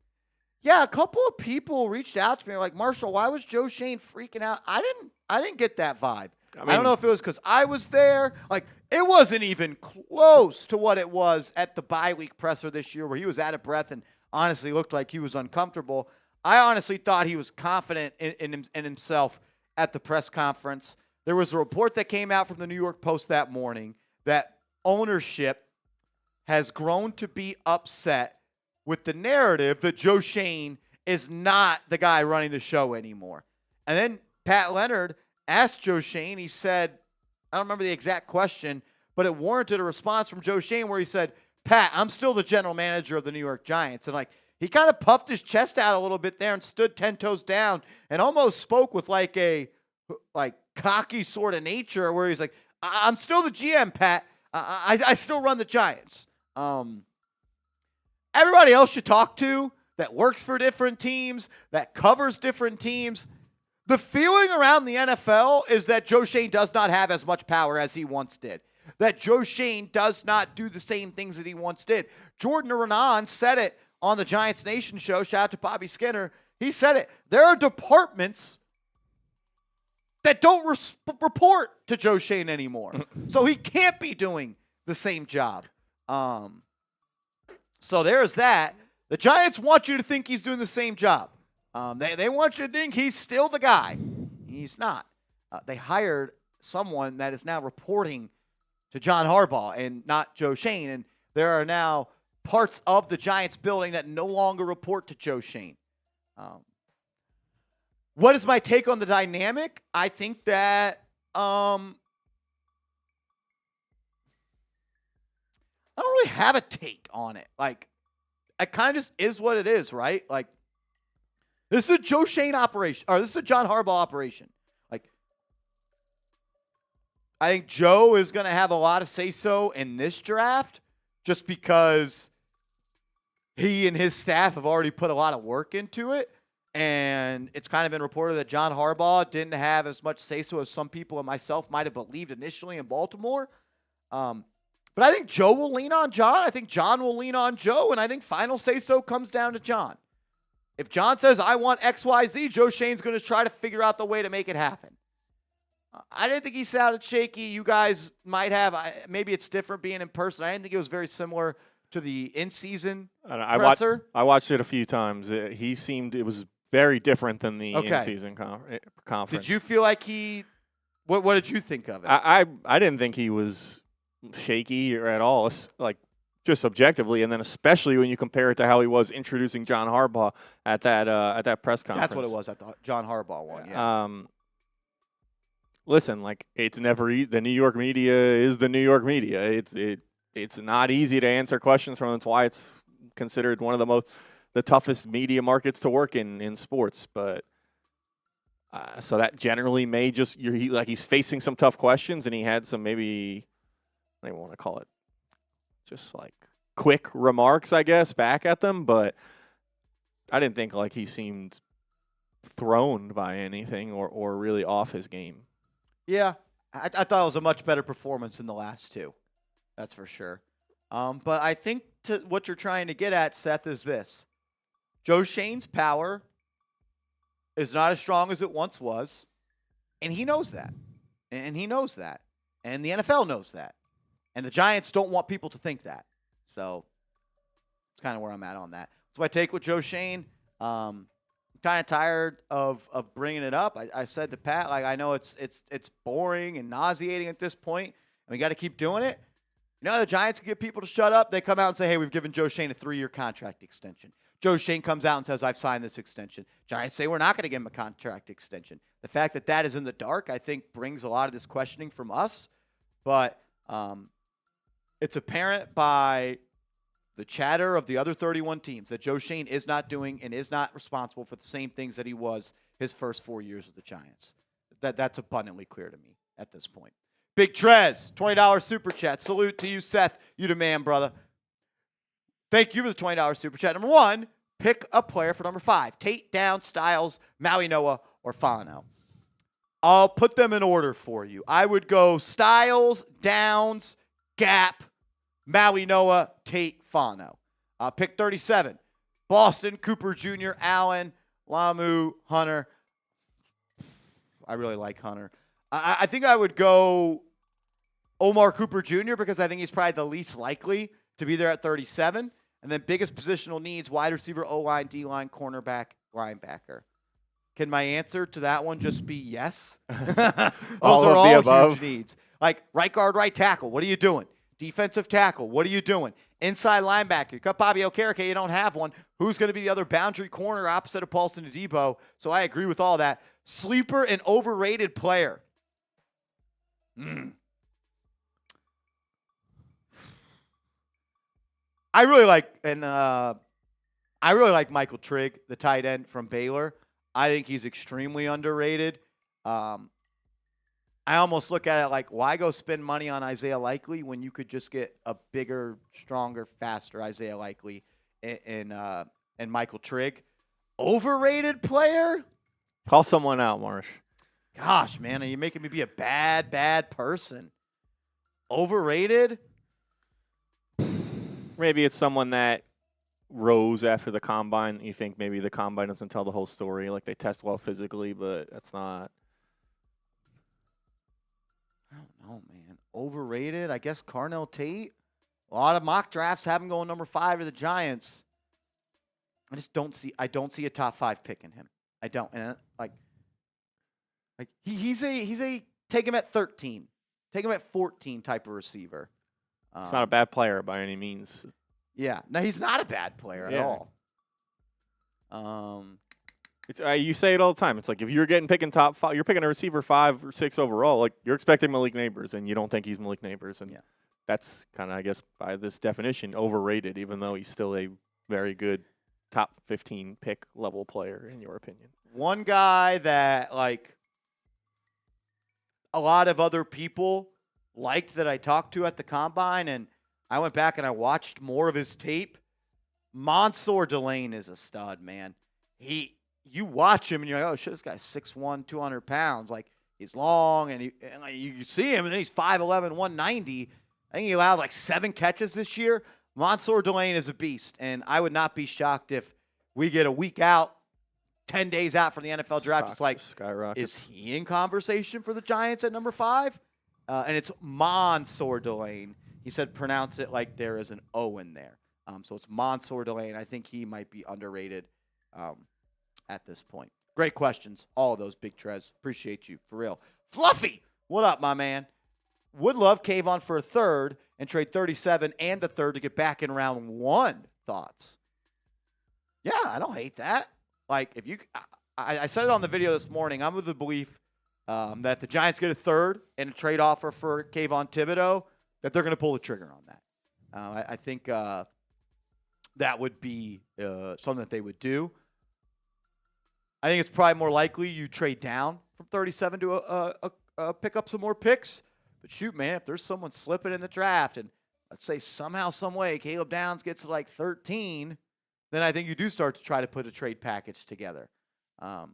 Yeah, a couple of people reached out to me like, Marshall, why was Joe Schoen freaking out? I didn't get that vibe. I don't know if it was because I was there. Like, it wasn't even close to what it was at the bye week presser this year where he was out of breath and honestly looked like he was uncomfortable. I honestly thought he was confident in himself at the press conference. There was a report that came out from the New York Post that morning that ownership has grown to be upset with the narrative that Joe Schoen is not the guy running the show anymore. And then Pat Leonard asked Joe Schoen, he said, I don't remember the exact question, but it warranted a response from Joe Schoen where he said, Pat, I'm still the general manager of the New York Giants. And he kind of puffed his chest out a little bit there and stood 10 toes down and almost spoke with a cocky sort of nature where he's like, I'm still the GM, Pat. I still run the Giants. Everybody else you talk to that works for different teams, that covers different teams, the feeling around the NFL is that Joe Schoen does not have as much power as he once did. That Joe Schoen does not do the same things that he once did. Jordan Renan said it on the Giants Nation show. Shout out to Bobby Skinner. He said it. There are departments that don't report to Joe Schoen anymore. So he can't be doing the same job. So there's that. The Giants want you to think he's doing the same job. They want you to think he's still the guy. He's not. They hired someone that is now reporting to John Harbaugh and not Joe Schoen. And there are now parts of the Giants building that no longer report to Joe Schoen. What is my take on the dynamic? I think that I don't really have a take on it. Like, it kind of just is what it is, right? Like, this is a Joe Schoen operation, or this is a John Harbaugh operation. Like, I think Joe is going to have a lot of say-so in this draft just because he and his staff have already put a lot of work into it. And it's kind of been reported that John Harbaugh didn't have as much say-so as some people and myself might have believed initially in Baltimore. But I think Joe will lean on John. I think John will lean on Joe. And I think final say-so comes down to John. If John says, I want XYZ, Joe Schoen's going to try to figure out the way to make it happen. I didn't think he sounded shaky. You guys might have. Maybe it's different being in person. I didn't think it was very similar to the in-season presser. I watched it a few times. It was very different than the in-season conference. Did you feel like what did you think of it? I didn't think he was shaky or at all, like just objectively, and then especially when you compare it to how he was introducing John Harbaugh at that press conference. That's what it was at the John Harbaugh one, yeah. Listen, like, it's never the New York media is the New York media. It's not easy to answer questions from. That's why it's considered one of the toughest media markets to work in sports. But so that generally may just he's facing some tough questions, and he had some maybe I don't even want to call it just like quick remarks, I guess, back at them. But I didn't think like he seemed thrown by anything or really off his game. Yeah, I thought it was a much better performance than the last two. That's for sure. But I think what you're trying to get at, Seth, is this. Joe Schoen's power is not as strong as it once was, and he knows that. And he knows that. And the NFL knows that. And the Giants don't want people to think that. So it's kind of where I'm at on that. So my take with Joe Schoen, kind of tired of bringing it up. I said to Pat, like, I know it's boring and nauseating at this point, and we got to keep doing it. You know, the Giants can get people to shut up. They come out and say, hey, we've given Joe Schoen a 3-year contract extension. Joe Schoen comes out and says, I've signed this extension. Giants say we're not going to give him a contract extension. The fact that is in the dark, I think, brings a lot of this questioning from us. But it's apparent by the chatter of the other 31 teams that Joe Schoen is not doing and is not responsible for the same things that he was his first 4 years of the Giants. That's abundantly clear to me at this point. Big Trez, $20 super chat. Salute to you, Seth. You the man, brother. Thank you for the $20 super chat. Number one, pick a player for number 5. Tate, Downs, Styles, Maui Noah, or Fano. I'll put them in order for you. I would go Styles, Downs, Gap, Maui Noah, Tate, Fano. Pick 37. Boston, Cooper Jr., Allen, Lamu, Hunter. I really like Hunter. I think I would go Omar Cooper Jr. because I think he's probably the least likely to be there at 37. And then biggest positional needs, wide receiver, O-line, D-line, cornerback, linebacker. Can my answer to that one just be yes? Those are all huge needs. Like right guard, right tackle, what are you doing? Defensive tackle, what are you doing? Inside linebacker, you got Bobby Okereke, you don't have one. Who's going to be the other boundary corner opposite of Paulson Adebo? So I agree with all that. Sleeper and overrated player. I really like Michael Trigg, the tight end from Baylor. I think he's extremely underrated. I almost look at it like, why go spend money on Isaiah Likely when you could just get a bigger, stronger, faster Isaiah Likely and Michael Trigg? Overrated player? Call someone out, Marsh. Gosh, man, are you making me be a bad person? Overrated? Maybe it's someone that rose after the combine. You think maybe the combine doesn't tell the whole story. Like they test well physically, but that's not. I don't know, man. Overrated? I guess Carnell Tate. A lot of mock drafts have him going number 5 to the Giants. I don't see a top 5 pick in him. I don't. And he's a take him at 13. Take him at 14 type of receiver. He's not a bad player by any means. Yeah. No, he's not a bad player at all. You say it all the time. It's like if you're picking top 5, you're picking a receiver 5 or 6 overall. Like you're expecting Malik Neighbors, and you don't think he's Malik Neighbors, and that's kind of, I guess, by this definition, overrated. Even though he's still a very good top 15 pick level player, in your opinion. One guy that like a lot of other people liked that I talked to at the combine, and I went back and I watched more of his tape. Mansour Delane is a stud, man. You watch him and you're like, oh shit, this guy's 6'1", 200 pounds. Like he's long and you see him and then he's 5'11", 190. I think he allowed like 7 catches this year. Mansour Delane is a beast, and I would not be shocked if we get a week out, 10 days out from the NFL draft. It's like, is he in conversation for the Giants at number 5? And it's Mansour Delane. He said pronounce it like there is an O in there. So it's Mansour Delane. I think he might be underrated at this point. Great questions. All of those, Big Trez. Appreciate you, for real. Fluffy, what up, my man? Would love Kayvon for a third and trade 37 and a third to get back in round 1. Thoughts? Yeah, I don't hate that. Like, if you, I said it on the video this morning. I'm of the belief that the Giants get a third and a trade offer for Kayvon Thibodeau, that they're going to pull the trigger on that. I think that would be something that they would do. I think it's probably more likely you trade down from 37 to pick up some more picks. But shoot, man, if there's someone slipping in the draft, and let's say somehow, some way, Caleb Downs gets to like 13, then I think you do start to try to put a trade package together. And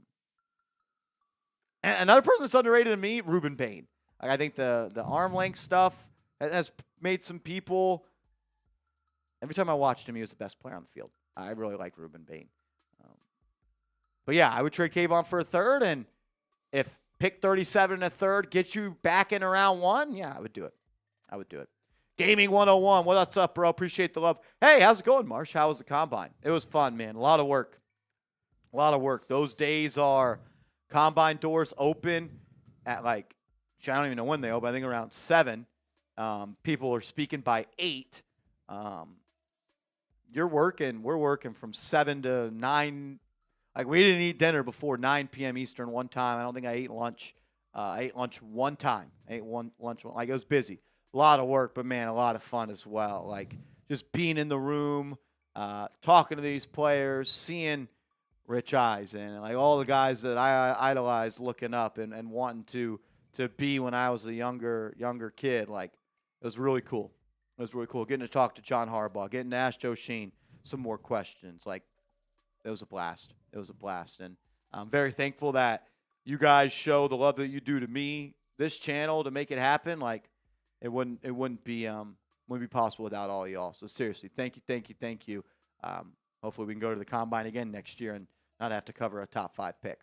another person that's underrated to me, Ruben Bain. Like, I think the arm length stuff has made some people. Every time I watched him, he was the best player on the field. I really like Ruben Bain. But yeah, I would trade Kayvon for a third, and if pick 37 and a third gets you back in around 1, yeah, I would do it. Gaming 101, what's up, bro? Appreciate the love. Hey, how's it going, Marsh? How was the combine? It was fun, man. A lot of work. Those days are combine doors open at like, I don't even know when they open. I think around 7. People are speaking by 8. You're working. We're working from 7 to 9. Like, we didn't eat dinner before 9 p.m. Eastern one time. I don't think I ate lunch. I ate lunch one time. Lunch. Like, it was busy. A lot of work, but, man, a lot of fun as well. Like, just being in the room, talking to these players, seeing Rich Eisen and, like, all the guys that I idolized looking up and wanting to be when I was a younger kid. Like, it was really cool. Getting to talk to John Harbaugh, getting to ask Joe Schoen some more questions. Like, it was a blast. And I'm very thankful that you guys show the love that you do to me, this channel, to make it happen. Like, it wouldn't be possible without all y'all. So seriously, thank you. Hopefully we can go to the combine again next year and not have to cover a top 5 pick.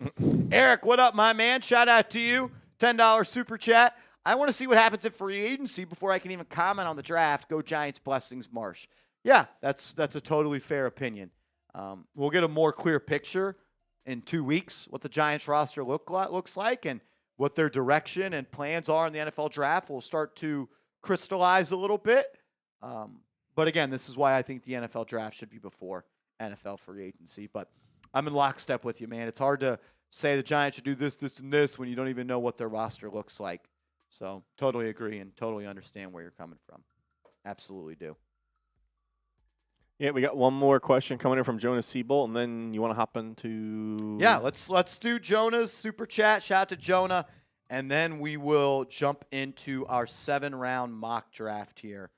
Eric, what up, my man? Shout out to you. $10 super chat. I want to see what happens at free agency before I can even comment on the draft. Go Giants, blessings, Marsh. Yeah, that's a totally fair opinion. We'll get a more clear picture in 2 weeks, what the Giants roster looks like and what their direction and plans are in the NFL draft will start to crystallize a little bit. But again, this is why I think the NFL draft should be before NFL free agency. But I'm in lockstep with you, man. It's hard to say the Giants should do this, this, and this when you don't even know what their roster looks like. So totally agree and totally understand where you're coming from. Absolutely do. Yeah, we got one more question coming in from Jonah Siebold, and then you want to hop into... Yeah, let's do Jonah's super chat. Shout out to Jonah, and then we will jump into our 7-round mock draft here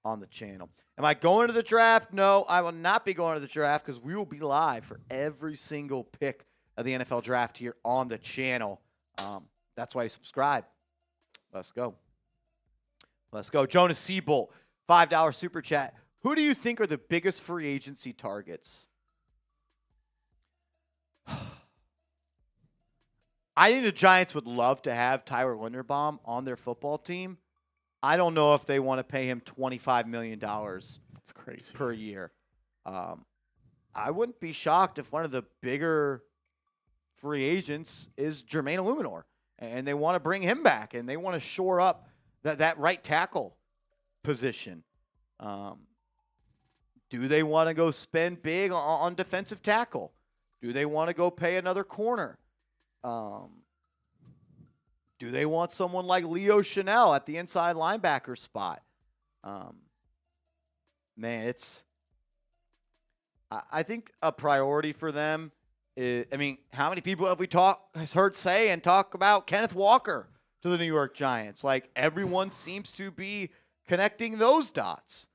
on the channel. Am I going to the draft? No, I will not be going to the draft because we will be live for every single pick of the NFL draft here on the channel. That's why you subscribe. Let's go. Jonah Siebold, $5 super chat. Who do you think are the biggest free agency targets? I think the Giants would love to have Tyler Linderbaum on their football team. I don't know if they want to pay him $25 million That's crazy. per year. I wouldn't be shocked if one of the bigger free agents is Jermaine Eluemunor. and they want to bring him back, and they want to shore up that right tackle position. Do they want to go spend big on defensive tackle? Do they want to go pay another corner? Do they want someone like Leo Chanel at the inside linebacker spot? Man, I think a priority for them is, how many people have we heard say and talk about Kenneth Walker to the New York Giants? Like, everyone seems to be connecting those dots.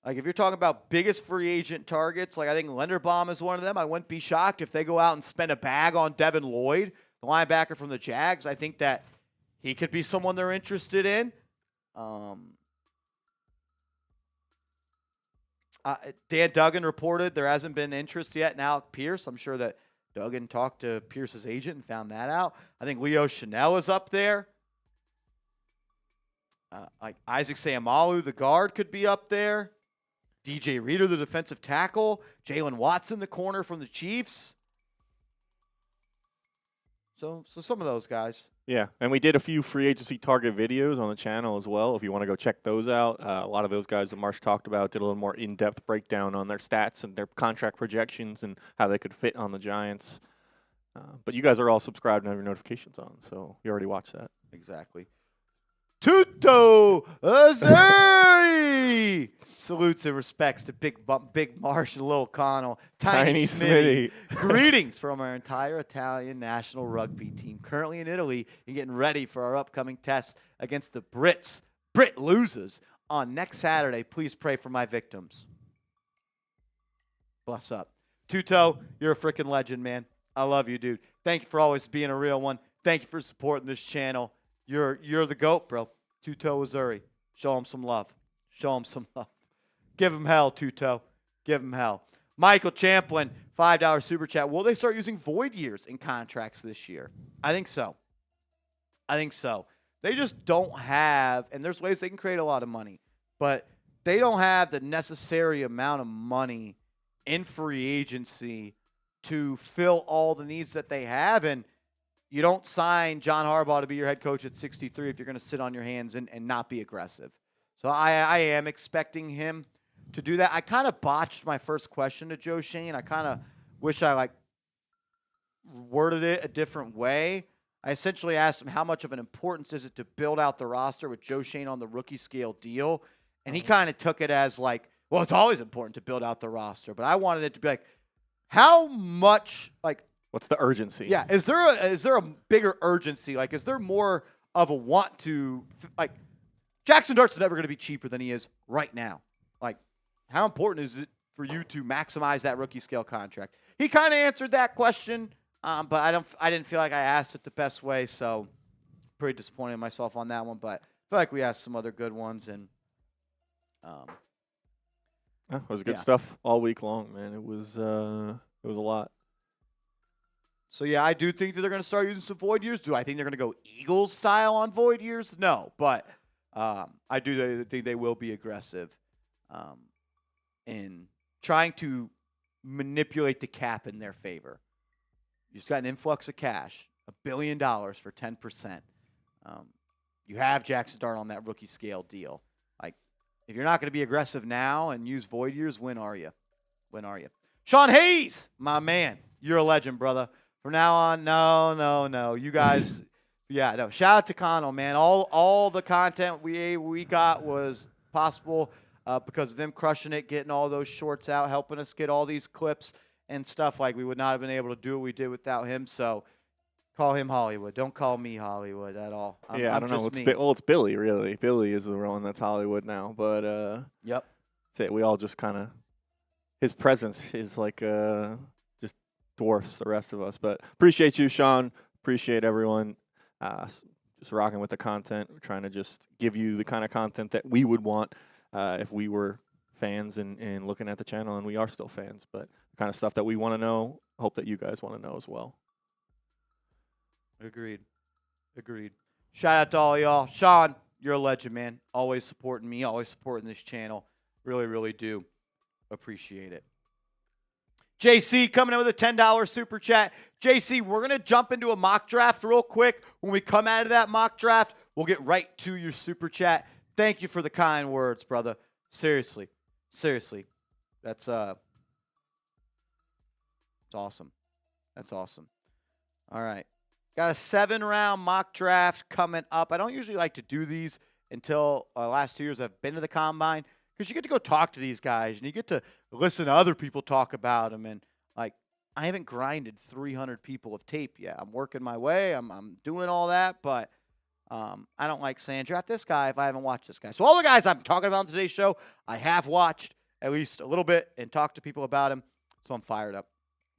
Like, if you're talking about biggest free agent targets, like I think Linderbaum is one of them. I wouldn't be shocked if they go out and spend a bag on Devin Lloyd, the linebacker from the Jags. I think that he could be someone they're interested in. Dan Duggan reported there hasn't been interest yet in Alec Pierce. I'm sure that Duggan talked to Pierce's agent and found that out. I think Leo Chanel is up there. Like Isaac Seumalo, the guard, could be up there. DJ Reader, the defensive tackle. Jalen Watson, the corner from the Chiefs. So some of those guys. Yeah, and we did a few free agency target videos on the channel as well. If you want to go check those out, a lot of those guys that Marsh talked about did a little more in-depth breakdown on their stats and their contract projections and how they could fit on the Giants. But you guys are all subscribed and have your notifications on, so you already watched that. Exactly. Tuto Azeri! Salutes and respects to Big Marsh and Lil Connell. Tiny Smitty. Greetings from our entire Italian national rugby team, currently in Italy and getting ready for our upcoming test against the Brits. Brit loses on next Saturday. Please pray for my victims. Bless up. Tuto, you're a freaking legend, man. I love you, dude. Thank you for always being a real one. Thank you for supporting this channel. You're the GOAT, bro. Tuto Azuri. Show him some love. Show him some love. Give him hell, Tuto. Give him hell. Michael Champlin, $5 super chat. Will they start using void years in contracts this year? I think so. They just don't have, and there's ways they can create a lot of money, but they don't have the necessary amount of money in free agency to fill all the needs that they have. And you don't sign John Harbaugh to be your head coach at 63 if you're going to sit on your hands and not be aggressive. So I am expecting him to do that. I kind of botched my first question to Joe Schoen. I kind of wish I worded it a different way. I essentially asked him how much of an importance is it to build out the roster with Joe Schoen on the rookie scale deal. And he kind of took it as well, it's always important to build out the roster. But I wanted it to be how much, what's the urgency? Yeah, is there a bigger urgency? Is there more of a want to, Jackson Dart's never going to be cheaper than he is right now. How important is it for you to maximize that rookie scale contract? He kind of answered that question, but I didn't feel like I asked it the best way, so pretty disappointed in myself on that one. But I feel like we asked some other good ones, and it was good stuff all week long, man. It was a lot. So, yeah, I do think that they're going to start using some void years. Do I think they're going to go Eagles style on void years? No, but I do think they will be aggressive in trying to manipulate the cap in their favor. You just got an influx of cash, $1 billion for 10%. You have Jackson Dart on that rookie scale deal. If you're not going to be aggressive now and use void years, when are you? Sean Hayes, my man, you're a legend, brother. From now on, no. You guys, shout out to Connell, man. All the content we got was possible because of him crushing it, getting all those shorts out, helping us get all these clips and stuff. We would not have been able to do what we did without him. So call him Hollywood. Don't call me Hollywood at all. I don't know. It's Billy, really. Billy is the one that's Hollywood now. But yep, that's it. We all just kind of, his presence is just dwarfs the rest of us. But appreciate you, Sean. Appreciate everyone just rocking with the content. We're trying to just give you the kind of content that we would want if we were fans and looking at the channel, and we are still fans. But the kind of stuff that we want to know, hope that you guys want to know as well. Agreed. Shout out to all y'all. Sean, you're a legend, man. Always supporting me, always supporting this channel. Really, really do appreciate it. JC coming in with a $10 super chat. JC, we're going to jump into a mock draft real quick. When we come out of that mock draft, we'll get right to your super chat. Thank you for the kind words, brother. Seriously. That's awesome. That's awesome. All right. Got a 7-round mock draft coming up. I don't usually like to do these until last 2 years I've been to the combine, because you get to go talk to these guys and you get to listen to other people talk about them. And like, I haven't grinded 300 people of tape yet. I'm working my way. I'm doing all that, but I don't like saying draft this guy if I haven't watched this guy. So all the guys I'm talking about on today's show, I have watched at least a little bit and talked to people about him. So I'm fired up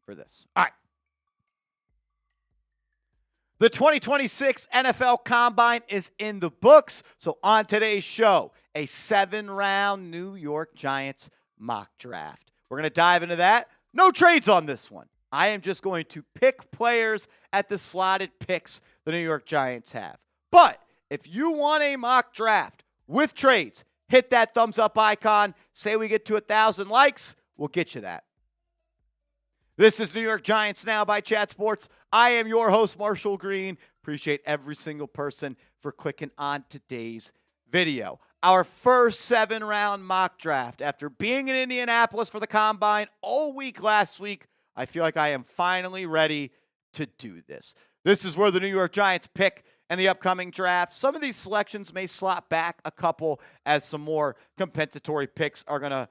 for this. All right. The 2026 NFL Combine is in the books. So on today's show, a 7-round New York Giants mock draft. We're going to dive into that. No trades on this one. I am just going to pick players at the slotted picks the New York Giants have. But if you want a mock draft with trades, hit that thumbs up icon. Say we get to 1,000 likes, we'll get you that. This is New York Giants Now by Chat Sports. I am your host, Marshall Green. Appreciate every single person for clicking on today's video. Our first 7-round mock draft. After being in Indianapolis for the Combine all week last week, I feel like I am finally ready to do this. This is where the New York Giants pick in the upcoming draft. Some of these selections may slot back a couple as some more compensatory picks are going to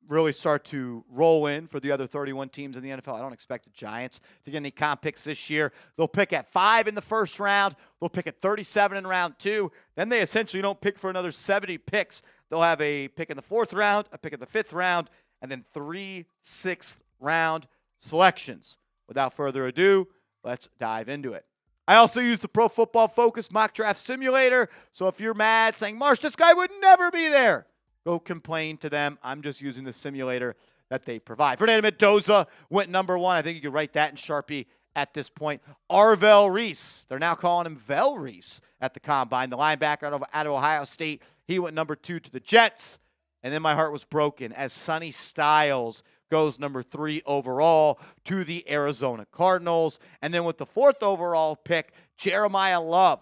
really start to roll in for the other 31 teams in the NFL. I don't expect the Giants to get any comp picks this year. They'll pick at 5 in the first round. They'll pick at 37 in round 2. Then they essentially don't pick for another 70 picks. They'll have a pick in the 4th round, a pick in the 5th round, and then 3 6th-round selections. Without further ado, let's dive into it. I also use the Pro Football Focus mock draft simulator. So if you're mad saying, Marsh, this guy would never be there, go complain to them. I'm just using the simulator that they provide. Fernando Mendoza went number 1. I think you could write that in Sharpie at this point. Arvell Reese. They're now calling him Vel Reese at the Combine. The linebacker out of Ohio State. He went number 2 to the Jets. And then my heart was broken as Sonny Styles goes number 3 overall to the Arizona Cardinals. And then with the 4th overall pick, Jeremiah Love,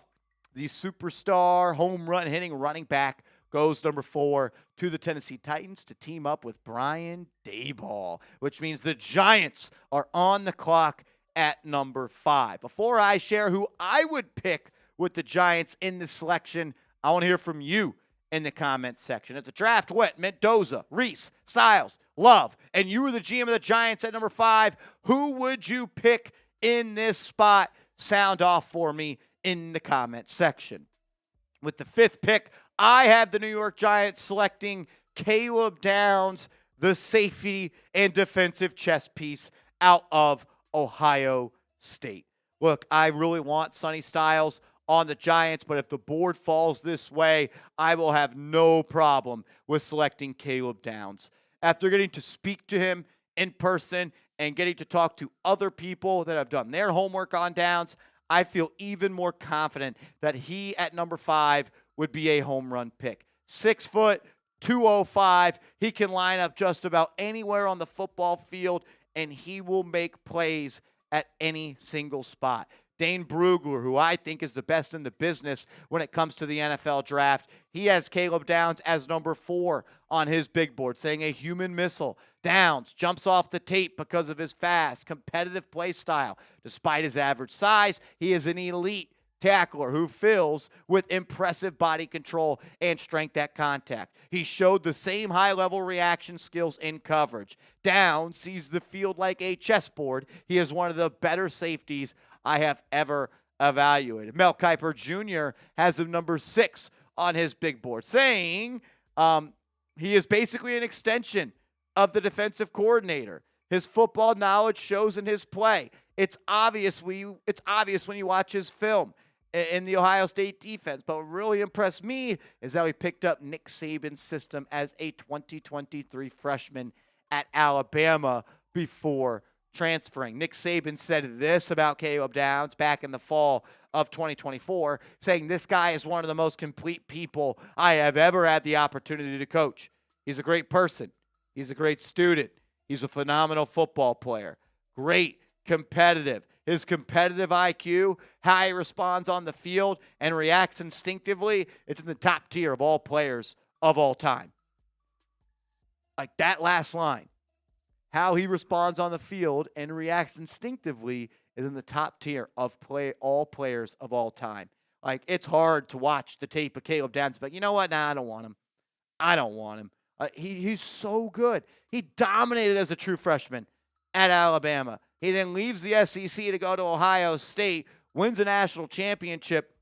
the superstar home run hitting running back, goes number 4 to the Tennessee Titans to team up with Brian Daboll, which means the Giants are on the clock at number 5. Before I share who I would pick with the Giants in the selection, I want to hear from you in the comments section. As the draft went, Mendoza, Reese, Styles, Love, and you were the GM of the Giants at number 5. Who would you pick in this spot? Sound off for me in the comments section. With the 5th pick, I have the New York Giants selecting Caleb Downs, the safety and defensive chess piece out of Ohio State. Look, I really want Sonny Styles on the Giants, but if the board falls this way, I will have no problem with selecting Caleb Downs. After getting to speak to him in person and getting to talk to other people that have done their homework on Downs, I feel even more confident that he at number 5 would be a home run pick. 6 foot, 205. He can line up just about anywhere on the football field, and he will make plays at any single spot. Dane Brugler, who I think is the best in the business when it comes to the NFL draft, he has Caleb Downs as number 4 on his big board, saying a human missile. Downs jumps off the tape because of his fast, competitive play style. Despite his average size, he is an elite tackler who fills with impressive body control and strength at contact. He showed the same high-level reaction skills in coverage. Downs sees the field like a chessboard. He is one of the better safeties I have ever evaluated. Mel Kiper Jr. has him number 6 on his big board, saying he is basically an extension of the defensive coordinator. His football knowledge shows in his play. It's obvious when you watch his film in the Ohio State defense. But what really impressed me is how he picked up Nick Saban's system as a 2023 freshman at Alabama before transferring. Nick Saban said this about Caleb Downs back in the fall of 2024, saying this guy is one of the most complete people I have ever had the opportunity to coach. He's a great person. He's a great student. He's a phenomenal football player. Great, competitive. His competitive IQ, how he responds on the field and reacts instinctively, it's in the top tier of all players of all time. Like that last line, how he responds on the field and reacts instinctively is in the top tier of all players of all time. Like, it's hard to watch the tape of Caleb Downs, but you know what? Nah, I don't want him. I don't want him. He's so good. He dominated as a true freshman at Alabama. He then leaves the SEC to go to Ohio State, wins a national championship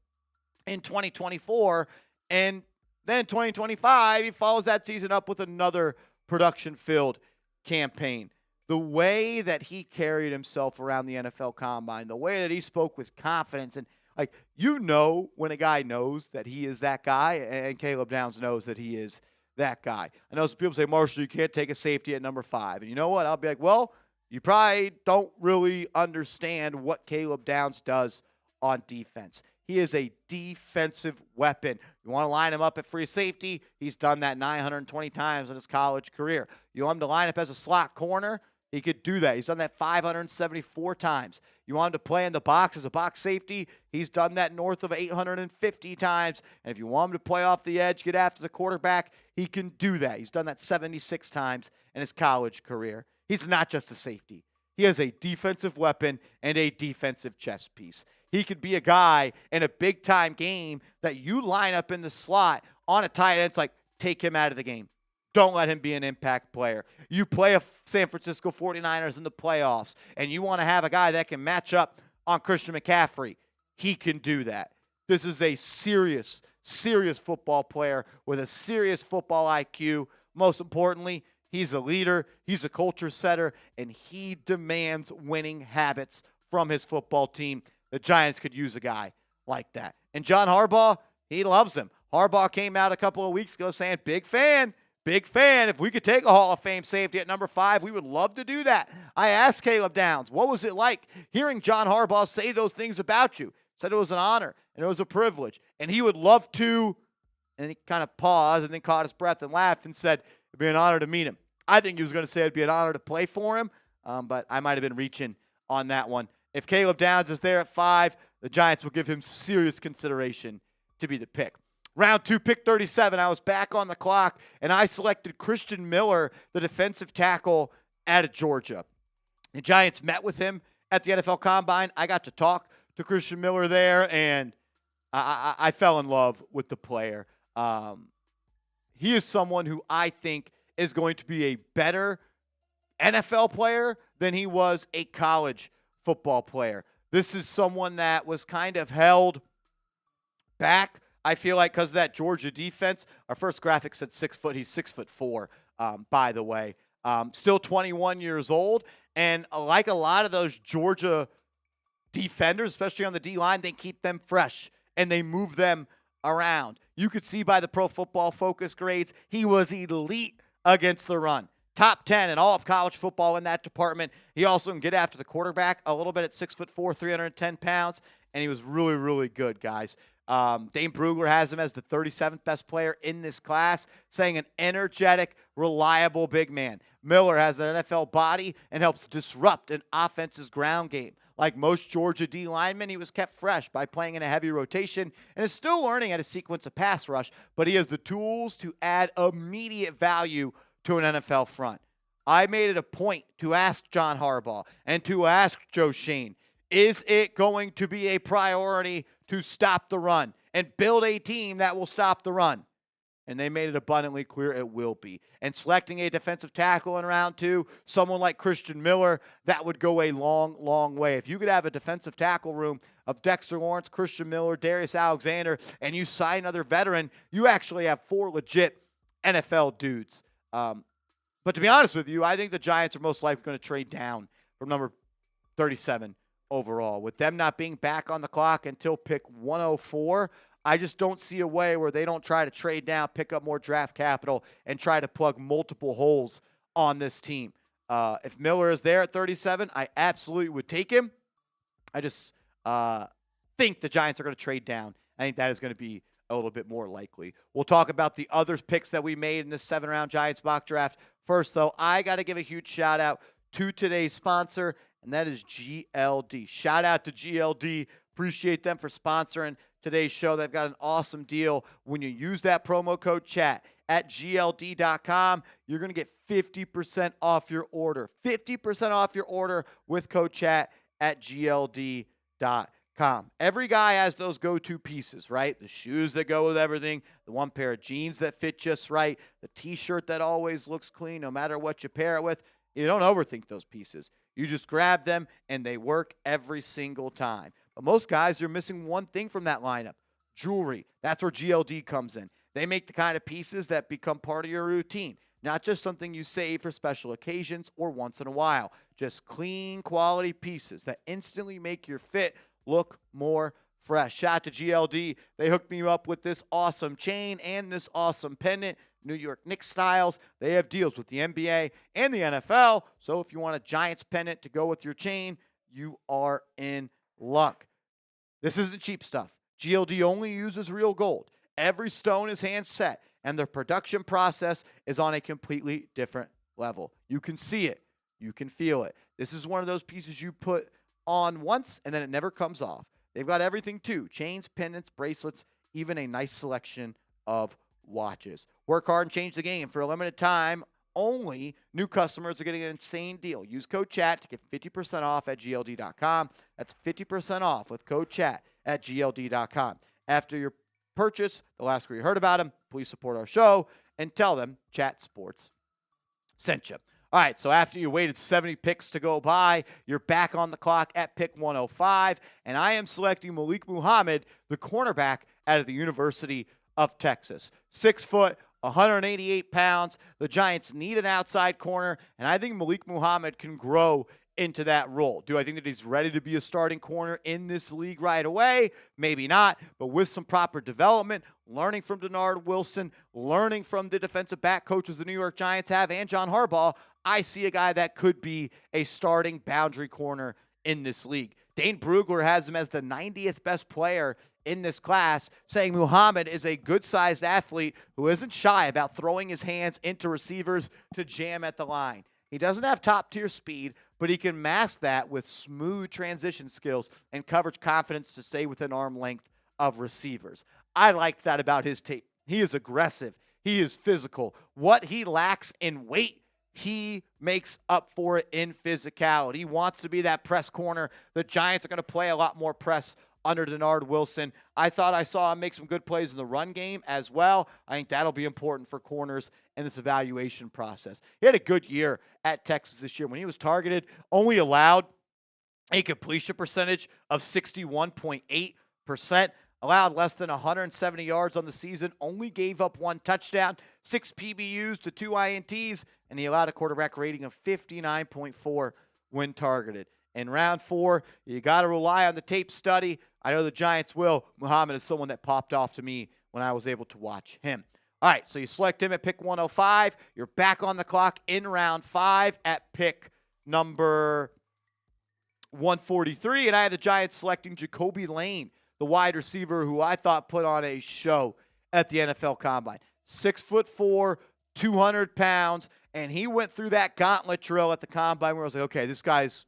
in 2024, and then 2025, he follows that season up with another production-filled campaign. The way that he carried himself around the NFL Combine, the way that he spoke with confidence, and like, you know when a guy knows that he is that guy, and Caleb Downs knows that he is that guy. I know some people say, Marshall, you can't take a safety at number 5. And you know what? I'll be like, well, you probably don't really understand what Caleb Downs does on defense. He is a defensive weapon. You want to line him up at free safety? He's done that 920 times in his college career. You want him to line up as a slot corner? He could do that. He's done that 574 times. You want him to play in the box as a box safety? He's done that north of 850 times. And if you want him to play off the edge, get after the quarterback, he can do that. He's done that 76 times in his college career. He's not just a safety. He has a defensive weapon and a defensive chess piece. He could be a guy in a big-time game that you line up in the slot on a tight end. It's like, take him out of the game. Don't let him be an impact player. You play a San Francisco 49ers in the playoffs, and you want to have a guy that can match up on Christian McCaffrey. He can do that. This is a serious, serious football player with a serious football IQ. Most importantly, he's a leader, he's a culture setter, and he demands winning habits from his football team. The Giants could use a guy like that. And John Harbaugh, he loves him. Harbaugh came out a couple of weeks ago saying, big fan. If we could take a Hall of Fame safety at number 5, we would love to do that. I asked Caleb Downs, what was it like hearing John Harbaugh say those things about you? Said it was an honor and it was a privilege. And he would love to, and he kind of paused and then caught his breath and laughed and said, it'd be an honor to meet him. I think he was going to say it'd be an honor to play for him, but I might have been reaching on that one. If Caleb Downs is there at 5, the Giants will give him serious consideration to be the pick. Round 2, pick 37, I was back on the clock, and I selected Christian Miller, the defensive tackle out of Georgia. The Giants met with him at the NFL Combine. I got to talk to Christian Miller there, and I fell in love with the player. He is someone who I think is going to be a better NFL player than he was a college football player. This is someone that was kind of held back, I feel like, because of that Georgia defense. Our first graphic said 6 foot. He's 6'4", by the way. Still 21 years old. And like a lot of those Georgia defenders, especially on the D-line, they keep them fresh and they move them around. You could see by the Pro Football Focus grades, he was elite against the run. Top 10 in all of college football in that department. He also can get after the quarterback a little bit at 6'4", 310 pounds. And he was really, really good, guys. Dane Brugler has him as the 37th best player in this class, saying an energetic, reliable big man. Miller has an NFL body and helps disrupt an offense's ground game. Like most Georgia D linemen, he was kept fresh by playing in a heavy rotation and is still learning how to sequence a pass rush, but he has the tools to add immediate value to an NFL front. I made it a point to ask John Harbaugh and to ask Joe Schoen, is it going to be a priority to stop the run and build a team that will stop the run? And they made it abundantly clear it will be. And selecting a defensive tackle in round 2, someone like Christian Miller, that would go a long, long way. If you could have a defensive tackle room of Dexter Lawrence, Christian Miller, Darius Alexander, and you sign another veteran, you actually have 4 legit NFL dudes. But to be honest with you, I think the Giants are most likely going to trade down from number 37 overall. With them not being back on the clock until pick 104, I just don't see a way where they don't try to trade down, pick up more draft capital, and try to plug multiple holes on this team. If Miller is there at 37, I absolutely would take him. I just think the Giants are going to trade down. I think that is going to be a little bit more likely. We'll talk about the other picks that we made in this 7-round Giants mock draft First, though, I got to give a huge shout out to today's sponsor, and that is GLD. Shout out to GLD. Appreciate them for sponsoring today's show. They've got an awesome deal. When you use that promo code chat at gld.com, you're going to get 50% off your order. 50% off your order with code chat at gld.com. Every guy has those go-to pieces, right? The shoes that go with everything, the one pair of jeans that fit just right, the t-shirt that always looks clean no matter what you pair it with. You don't overthink those pieces. You just grab them, and they work every single time. But most guys are missing one thing from that lineup: jewelry. That's where GLD comes in. They make the kind of pieces that become part of your routine, not just something you save for special occasions or once in a while. Just clean, quality pieces that instantly make your fit look more fresh. Shout out to GLD. They hooked me up with this awesome chain and this awesome pendant, New York Knicks styles. They have deals with the NBA and the NFL. So if you want a Giants pendant to go with your chain, you are in luck. This isn't cheap stuff. GLD only uses real gold. Every stone is hand set, and the production process is on a completely different level. You can see it. You can feel it. This is one of those pieces you put on once, and then it never comes off. They've got everything, too: chains, pendants, bracelets, even a nice selection of watches. Work hard and change the game. For a limited time only, new customers are getting an insane deal. Use code CHAT to get 50% off at gld.com. That's 50% off with code CHAT at gld.com. After your purchase, they'll ask where you heard about them. Please support our show and tell them Chat Sports sent you. All right, so after you waited 70 picks to go by, you're back on the clock at pick 105, and I am selecting Malik Muhammad, the cornerback out of the University of Texas. 6 foot, 188 pounds. The Giants need an outside corner, and I think Malik Muhammad can grow into that role. Do I think that he's ready to be a starting corner in this league right away? Maybe not, but with some proper development, learning from Denard Wilson, learning from the defensive back coaches the New York Giants have, and John Harbaugh, I see a guy that could be a starting boundary corner in this league. Dane Brugler has him as the 90th best player in this class, saying Muhammad is a good-sized athlete who isn't shy about throwing his hands into receivers to jam at the line. He doesn't have top-tier speed, but he can mask that with smooth transition skills and coverage confidence to stay within arm length of receivers. I like that about his tape. He is aggressive. He is physical. What he lacks in weight, he makes up for it in physicality. He wants to be that press corner. The Giants are going to play a lot more press under Denard Wilson. I thought I saw him make some good plays in the run game as well. I think that'll be important for corners in this evaluation process. He had a good year at Texas this year. When he was targeted, only allowed a completion percentage of 61.8%, allowed less than 170 yards on the season, only gave up 1 touchdown, 6 PBUs to 2 INTs, and he allowed a quarterback rating of 59.4 when targeted. In round 4, you got to rely on the tape study. I know the Giants will. Muhammad is someone that popped off to me when I was able to watch him. All right, so you select him at pick 105. You're back on the clock in round 5 at pick number 143. And I had the Giants selecting Jacoby Lane, the wide receiver who I thought put on a show at the NFL Combine. 6'4", 200 pounds, and he went through that gauntlet drill at the Combine where I was like, okay, this guy's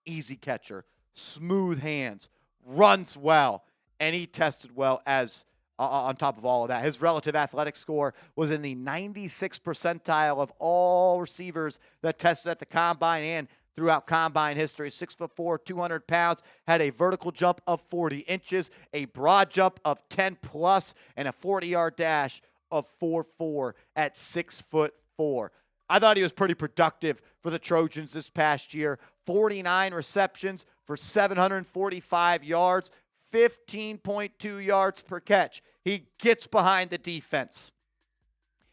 easy catcher, smooth hands, runs well, and he tested well as on top of all of that. His relative athletic score was in the 96th percentile of all receivers that tested at the Combine and throughout Combine history. 6'4", 200 pounds, had a vertical jump of 40 inches, a broad jump of 10+, and a 40-yard dash of 4.4 at 6'4". I thought he was pretty productive for the Trojans this past year. 49 receptions for 745 yards, 15.2 yards per catch. He gets behind the defense.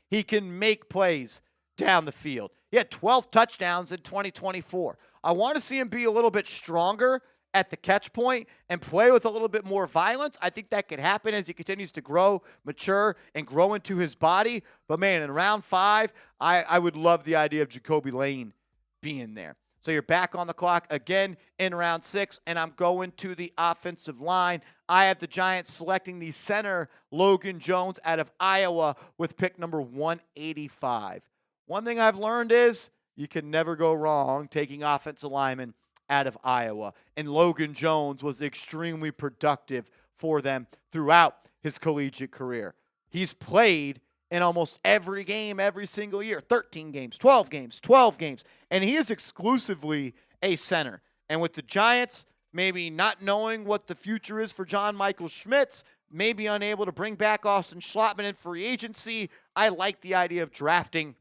He can make plays down the field. He had 12 touchdowns in 2024. I want to see him be a little bit stronger at the catch point and play with a little bit more violence. I think that could happen as he continues to grow, mature, and grow into his body. But, man, in round 5, I would love the idea of Jacoby Lane being there. So you're back on the clock again in round 6, and I'm going to the offensive line. I have the Giants selecting the center, Logan Jones, out of Iowa with pick number 185. One thing I've learned is you can never go wrong taking offensive linemen out of Iowa. And Logan Jones was extremely productive for them throughout his collegiate career. He's played in almost every game every single year, 13 games, 12 games, 12 games. And he is exclusively a center. And with the Giants maybe not knowing what the future is for John Michael Schmitz, maybe unable to bring back Austin Schlottman in free agency, I like the idea of drafting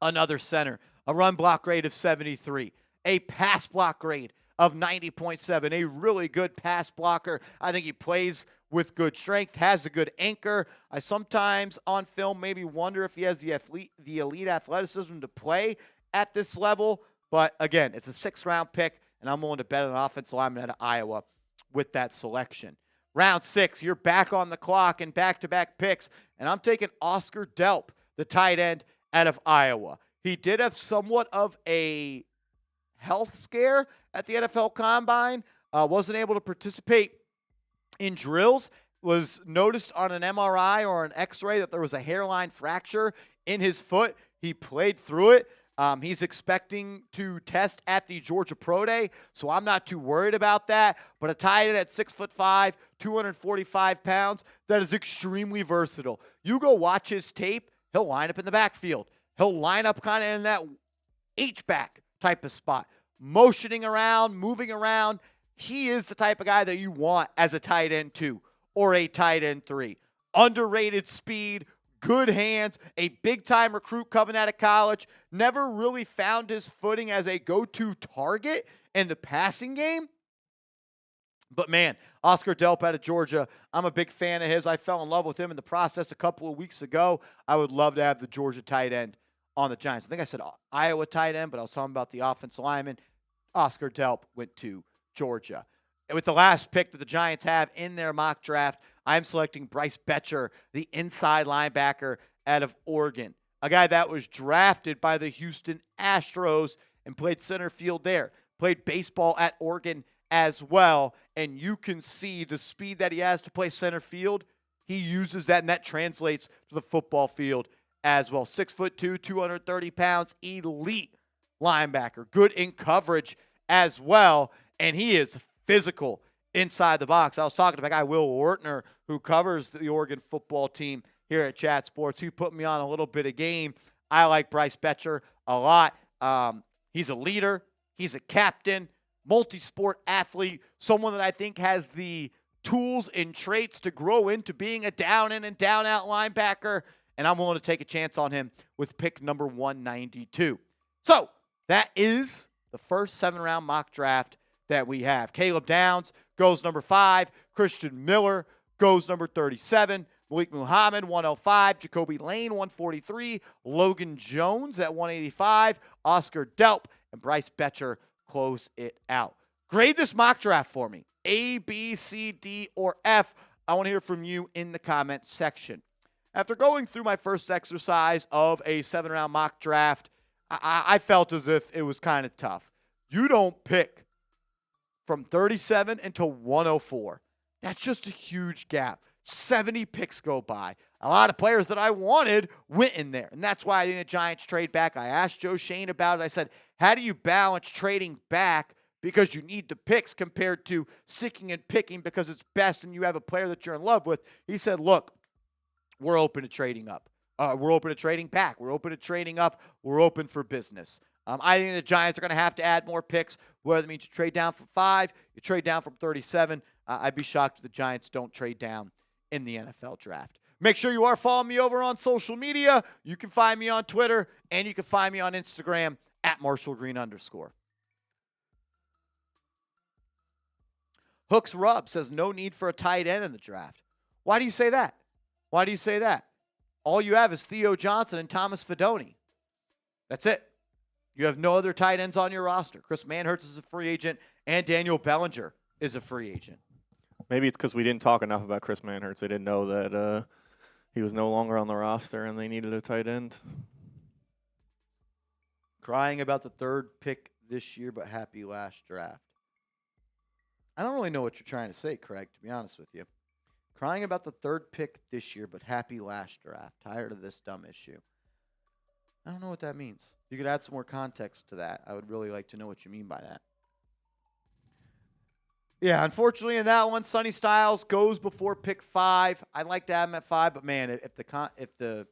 another center. A run block grade of 73, a pass block grade of 90.7, a really good pass blocker. I think he plays with good strength, has a good anchor. I sometimes on film maybe wonder if he has the elite athleticism to play at this level. But again, it's a 6th-round pick, and I'm willing to bet an offensive lineman out of Iowa with that selection. Round 6, you're back on the clock and back-to-back picks, and I'm taking Oscar Delp, the tight end out of Iowa. He did have somewhat of a health scare at the NFL Combine, wasn't able to participate in drills, was noticed on an MRI or an X-ray that there was a hairline fracture in his foot. He played through it. He's expecting to test at the Georgia Pro Day, so I'm not too worried about that. But a tight end at 6'5", 245 pounds, that is extremely versatile. You go watch his tape, he'll line up in the backfield. He'll line up kind of in that H-back type of spot, motioning around, moving around. He is the type of guy that you want as a tight end 2 or a tight end 3. Underrated speed, good hands, a big-time recruit coming out of college. Never really found his footing as a go-to target in the passing game. But, man, Oscar Delp out of Georgia, I'm a big fan of his. I fell in love with him in the process a couple of weeks ago. I would love to have the Georgia tight end on the Giants. I think I said Iowa tight end, but I was talking about the offensive lineman. Oscar Delp went to Georgia. And with the last pick that the Giants have in their mock draft, I'm selecting Bryce Betcher, the inside linebacker out of Oregon. A guy that was drafted by the Houston Astros and played center field there. Played baseball at Oregon as well. And you can see the speed that he has to play center field. He uses that, and that translates to the football field as well. 6'2", 230 pounds, elite linebacker. Good in coverage as well. And he is physical inside the box. I was talking to my guy, Will Ortner, who covers the Oregon football team here at Chat Sports. He put me on a little bit of game. I like Bryce Betcher a lot. He's a leader. He's a captain, multi-sport athlete, someone that I think has the tools and traits to grow into being a down-in and down-out linebacker, and I'm willing to take a chance on him with pick number 192. So that is the first 7-round mock draft that we have. Caleb Downs goes number 5. Christian Miller goes number 37. Malik Muhammad, 105. Jacoby Lane, 143. Logan Jones at 185. Oscar Delp and Bryce Betcher close it out. Grade this mock draft for me. A, B, C, D, or F. I want to hear from you in the comment section. After going through my first exercise of a 7-round mock draft, I felt as if it was kind of tough. You don't pick from 37 until 104. That's just a huge gap. 70 picks go by. A lot of players that I wanted went in there, and that's why I think the Giants trade back. I asked Joe Schoen about it. I said, how do you balance trading back because you need the picks compared to sticking and picking because it's best and you have a player that you're in love with? He said, look, we're open to trading up. We're open to trading back. We're open to trading up. We're open for business. I think the Giants are going to have to add more picks, whether it means you trade down from 5, you trade down from 37. I'd be shocked if the Giants don't trade down in the NFL draft. Make sure you are following me over on social media. You can find me on Twitter, and you can find me on Instagram at @MarshallGreen_. Hooks Rub says no need for a tight end in the draft. Why do you say that? Why do you say that? All you have is Theo Johnson and Thomas Fidone. That's it. You have no other tight ends on your roster. Chris Manhertz is a free agent, and Daniel Bellinger is a free agent. Maybe it's because we didn't talk enough about Chris Manhertz. They didn't know that he was no longer on the roster and they needed a tight end. Crying about the 3rd pick this year, but happy last draft. I don't really know what you're trying to say, Craig, to be honest with you. Crying about the 3rd pick this year, but happy last draft. Tired of this dumb issue. I don't know what that means. You could add some more context to that. I would really like to know what you mean by that. Yeah, unfortunately in that one, Sonny Styles goes before pick 5. I'd like to have him at 5, but man, if the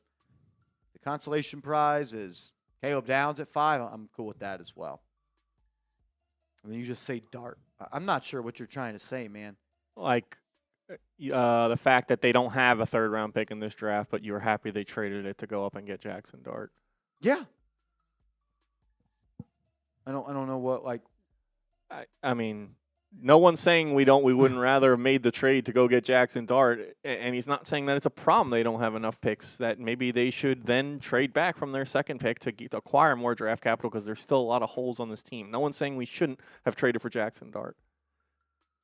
consolation prize is Caleb Downs at 5, I'm cool with that as well. And then you just say Dart. I'm not sure what you're trying to say, man. Like the fact that they don't have a third-round pick in this draft, but you were happy they traded it to go up and get Jackson Dart. Yeah. I don't know what, like. I mean, no one's saying we wouldn't rather have made the trade to go get Jackson Dart, and he's not saying that it's a problem they don't have enough picks, that maybe they should then trade back from their second pick to acquire more draft capital because there's still a lot of holes on this team. No one's saying we shouldn't have traded for Jackson Dart.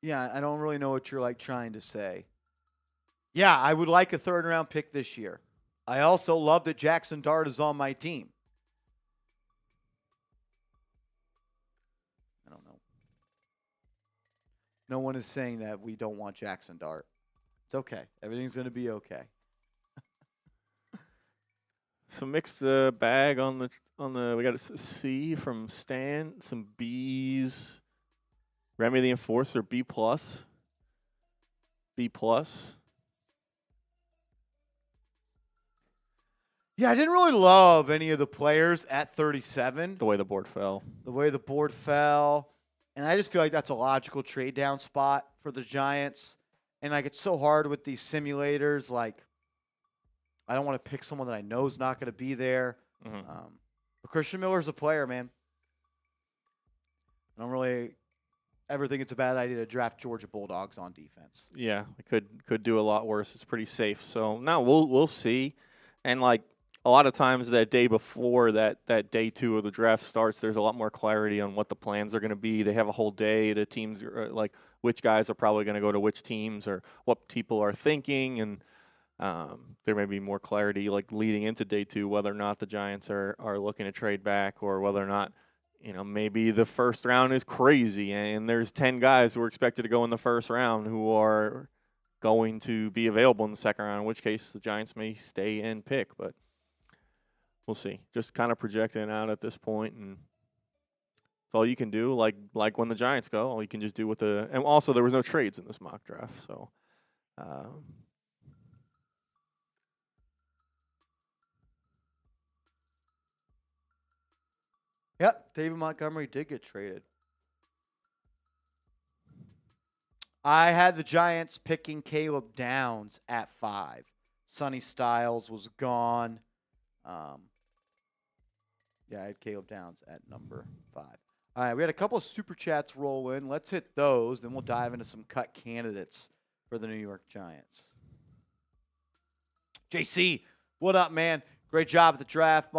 Yeah, I don't really know what you're like trying to say. Yeah, I would like a third-round pick this year. I also love that Jackson Dart is on my team. I don't know. No one is saying that we don't want Jackson Dart. It's okay. Everything's going to be okay. Some mixed bag on the. We got a C from Stan. Some B's. Remy the Enforcer B+. B+. Yeah, I didn't really love any of the players at 37. The way the board fell. And I just feel like that's a logical trade down spot for the Giants. And like it's so hard with these simulators. Like, I don't want to pick someone that I know is not going to be there. Mm-hmm. But Christian Miller's a player, man. I don't really ever think it's a bad idea to draft Georgia Bulldogs on defense. Yeah, it could do a lot worse. It's pretty safe. So now we'll see. And like a lot of times that day before that day 2 of the draft starts, there's a lot more clarity on what the plans are going to be. They have a whole day. The teams are like which guys are probably going to go to which teams or what people are thinking, and there may be more clarity like leading into day 2 whether or not the Giants are looking to trade back or whether or not, maybe the first round is crazy and there's 10 guys who are expected to go in the first round who are going to be available in the second round, in which case the Giants may stay and pick, but we'll see. Just kind of projecting out at this point, and it's all you can do. Like when the Giants go, all you can just do with the. And also, there was no trades in this mock draft, so. Yep, David Montgomery did get traded. I had the Giants picking Caleb Downs at 5. Sonny Styles was gone. Yeah, I had Caleb Downs at number 5. All right, we had a couple of super chats roll in. Let's hit those, then we'll dive into some cut candidates for the New York Giants. JC, what up, man? Great job at the draft.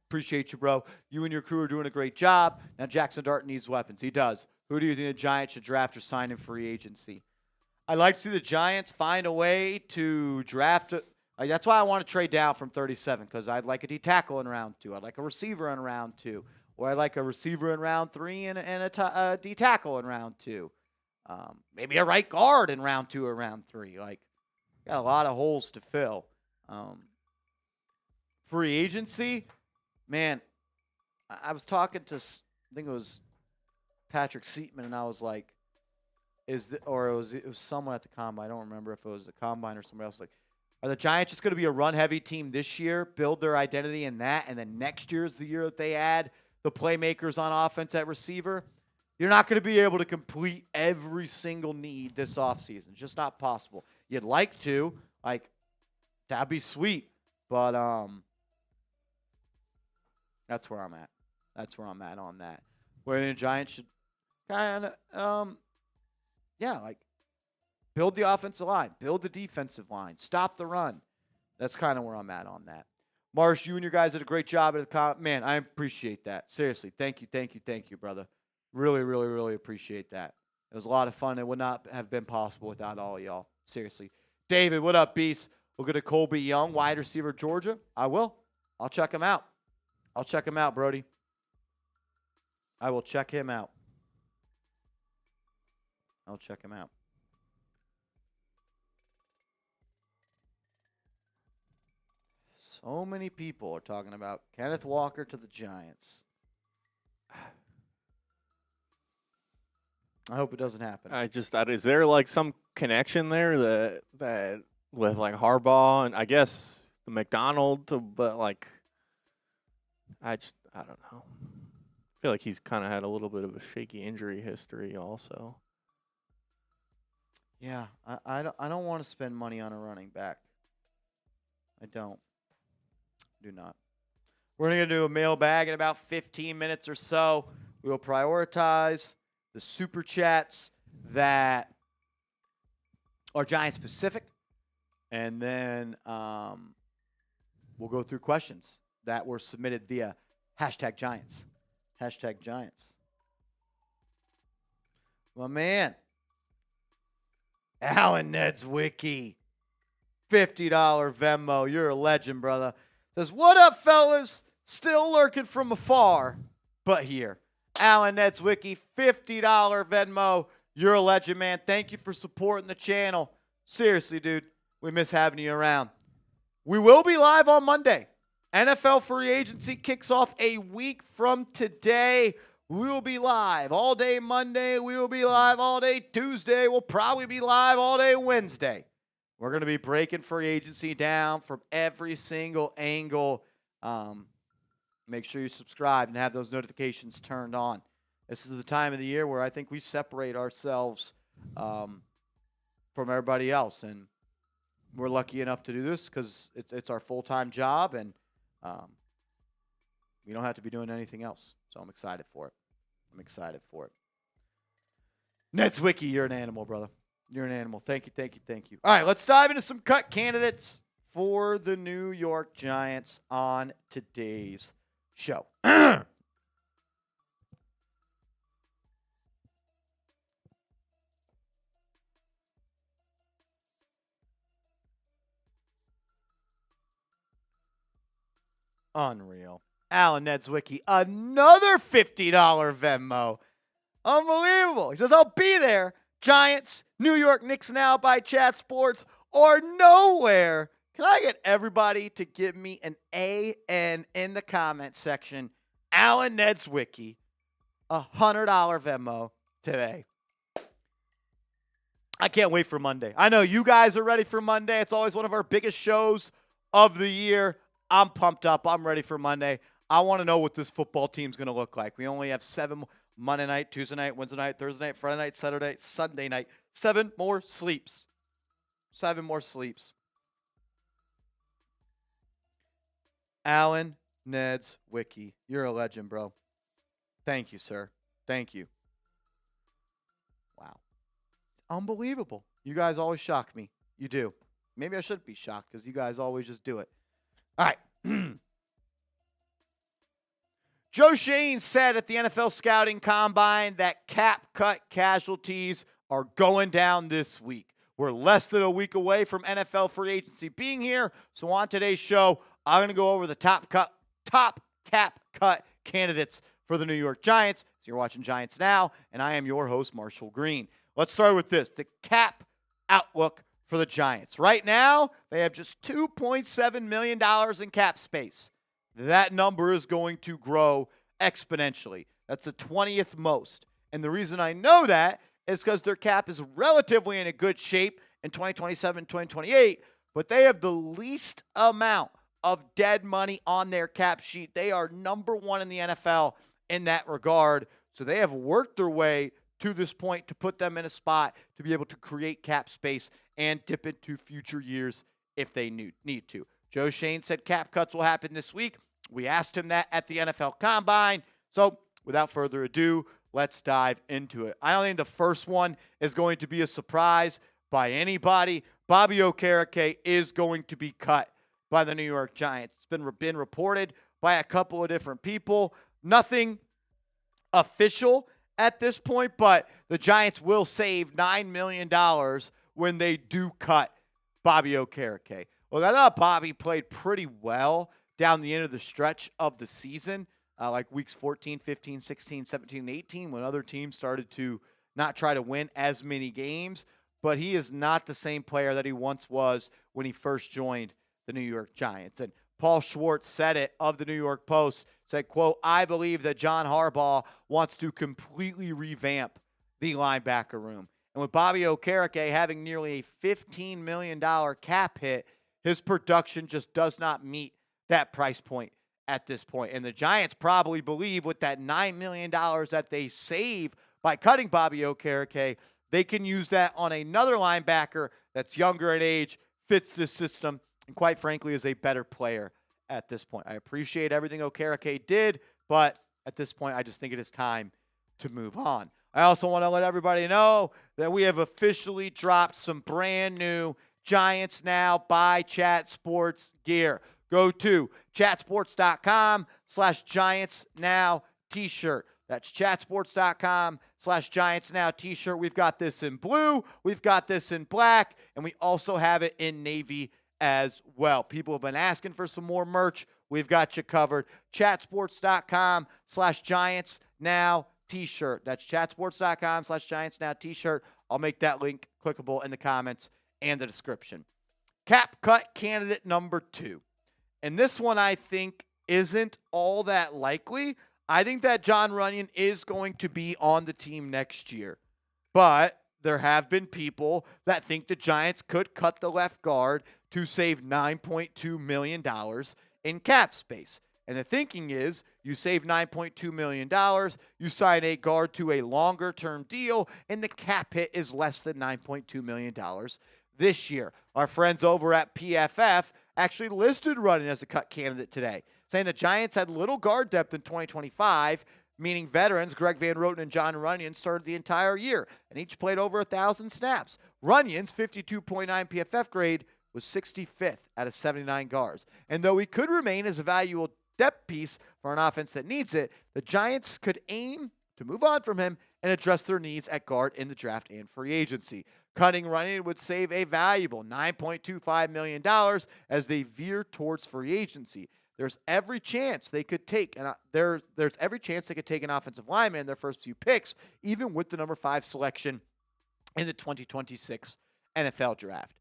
Appreciate you, bro. You and your crew are doing a great job. Now Jackson Dart needs weapons. He does. Who do you think the Giants should draft or sign in free agency? I'd like to see the Giants find a way to draft. That's why I want to trade down from 37, because I'd like a D tackle in round 2. I'd like a receiver in round 2. Or I'd like a receiver in round 3 and a D tackle in round 2. Maybe a right guard in round 2 or round 3. Like, got a lot of holes to fill. Free agency, man, I was talking to, I think it was Patrick Seatman, and I was like, it was someone at the Combine. I don't remember if it was the Combine or somebody else. Like, are the Giants just going to be a run-heavy team this year, build their identity in that, and then next year is the year that they add the playmakers on offense at receiver? You're not going to be able to complete every single need this offseason. It's just not possible. You'd like to. Like, that'd be sweet. But that's where I'm at. That's where I'm at on that. Where the Giants should kind of, build the offensive line, build the defensive line, stop the run. That's kind of where I'm at on that. Marsh, you and your guys did a great job at the man. I appreciate that. Seriously, thank you, brother. Really, really, really appreciate that. It was a lot of fun. It would not have been possible without all of y'all. Seriously. David, what up, Beast? We'll go to Colby Young, wide receiver, Georgia. I will. I'll check him out. Brody. I will check him out. I'll check him out. So many people are talking about Kenneth Walker to the Giants. I hope it doesn't happen. Is there like some connection there that with like Harbaugh and I guess the McDonald, but like I don't know. I feel like he's kind of had a little bit of a shaky injury history also. Yeah, I don't want to spend money on a running back. I don't. Do not. We're going to do a mailbag in about 15 minutes or so. We will prioritize the super chats that are Giant specific, and then we'll go through questions that were submitted via #Giants. #Giants. My man, Alan Nedzwicki, $50 Venmo. You're a legend, brother. Says, what up, fellas? Still lurking from afar, but here. Alan Nedzwicki, $50 Venmo. You're a legend, man. Thank you for supporting the channel. Seriously, dude, we miss having you around. We will be live on Monday. NFL free agency kicks off a week from today. We will be live all day Monday. We will be live all day Tuesday. We'll probably be live all day Wednesday. We're going to be breaking free agency down from every single angle. Make sure you subscribe and have those notifications turned on. This is the time of the year where I think we separate ourselves from everybody else. And we're lucky enough to do this because it's our full-time job, and we don't have to be doing anything else. So I'm excited for it. Nedzwicki, you're an animal, brother. You're an animal. Thank you. All right, let's dive into some cut candidates for the New York Giants on today's show. Unreal. Alan Nedzwicki, another $50 Venmo. Unbelievable. He says, I'll be there. Giants, New York Knicks now by Chat Sports, or nowhere. Can I get everybody to give me an AN in the comment section? Alan Nedzwicki, $100 Venmo today. I can't wait for Monday. I know you guys are ready for Monday. It's always one of our biggest shows of the year. I'm pumped up. I'm ready for Monday. I want to know what this football team's going to look like. We only have 7 Monday night, Tuesday night, Wednesday night, Thursday night, Friday night, Saturday, Sunday night. 7 more sleeps. 7 more sleeps. Alan Nedzwicki, you're a legend, bro. Thank you, sir. Thank you. Wow. Unbelievable. You guys always shock me. You do. Maybe I shouldn't be shocked because you guys always just do it. All right. Joe Schoen said at the NFL Scouting Combine that cap cut casualties are going down this week. We're less than a week away from NFL free agency being here. So on today's show, I'm going to go over the top cap cut candidates for the New York Giants. So you're watching Giants Now, and I am your host, Marshall Green. Let's start with this, the cap outlook for the Giants. Right now, they have just $2.7 million in cap space. That number is going to grow exponentially. That's the 20th most. And the reason I know that is because their cap is relatively in a good shape in 2027, 2028, but they have the least amount of dead money on their cap sheet. They are number 1 in the NFL in that regard. So they have worked their way to this point to put them in a spot to be able to create cap space and dip into future years if they need to. Joe Schoen said cap cuts will happen this week. We asked him that at the NFL Combine. So without further ado, let's dive into it. I don't think the first one is going to be a surprise by anybody. Bobby Okereke is going to be cut by the New York Giants. It's been reported by a couple of different people. Nothing official at this point, but the Giants will save $9 million when they do cut Bobby Okereke. Well, I thought Bobby played pretty well down the end of the stretch of the season, like weeks 14, 15, 16, 17, and 18, when other teams started to not try to win as many games. But he is not the same player that he once was when he first joined the New York Giants. And Paul Schwartz said it of the New York Post, said, quote, "I believe that John Harbaugh wants to completely revamp the linebacker room. And with Bobby Okereke having nearly a $15 million cap hit, his production just does not meet that price point at this point." And the Giants probably believe with that $9 million that they save by cutting Bobby Okereke, they can use that on another linebacker that's younger in age, fits the system, and quite frankly is a better player at this point. I appreciate everything Okereke did, but at this point I just think it is time to move on. I also want to let everybody know that we have officially dropped some brand new Giants Now by Chat Sports gear. Go to chatsports.com/Giants Now t-shirt. That's chatsports.com/Giants Now t-shirt. We've got this in blue, we've got this in black, and we also have it in navy as well. People have been asking for some more merch. We've got you covered. Chatsports.com/Giants Now t-shirt. That's chatsports.com/Giants Now t-shirt. I'll make that link clickable in the comments and the description. Cap cut candidate number 2. And this one I think isn't all that likely. I think that Jon Runyan is going to be on the team next year. But there have been people that think the Giants could cut the left guard to save $9.2 million in cap space. And the thinking is you save $9.2 million, you sign a guard to a longer-term deal, and the cap hit is less than $9.2 million this year. Our friends over at PFF actually listed Runyan as a cut candidate today, saying the Giants had little guard depth in 2025, meaning veterans Greg Van Roten and Jon Runyan started the entire year, and each played over 1,000 snaps. Runyan's 52.9 PFF grade was 65th out of 79 guards. And though he could remain as a valuable depth piece for an offense that needs it, the Giants could aim to move on from him and address their needs at guard in the draft and free agency. Cutting Runyan would save a valuable $9.25 million as they veer towards free agency. There's every chance they could take an offensive lineman in their first few picks, even with the number 5 selection in the 2026 NFL draft.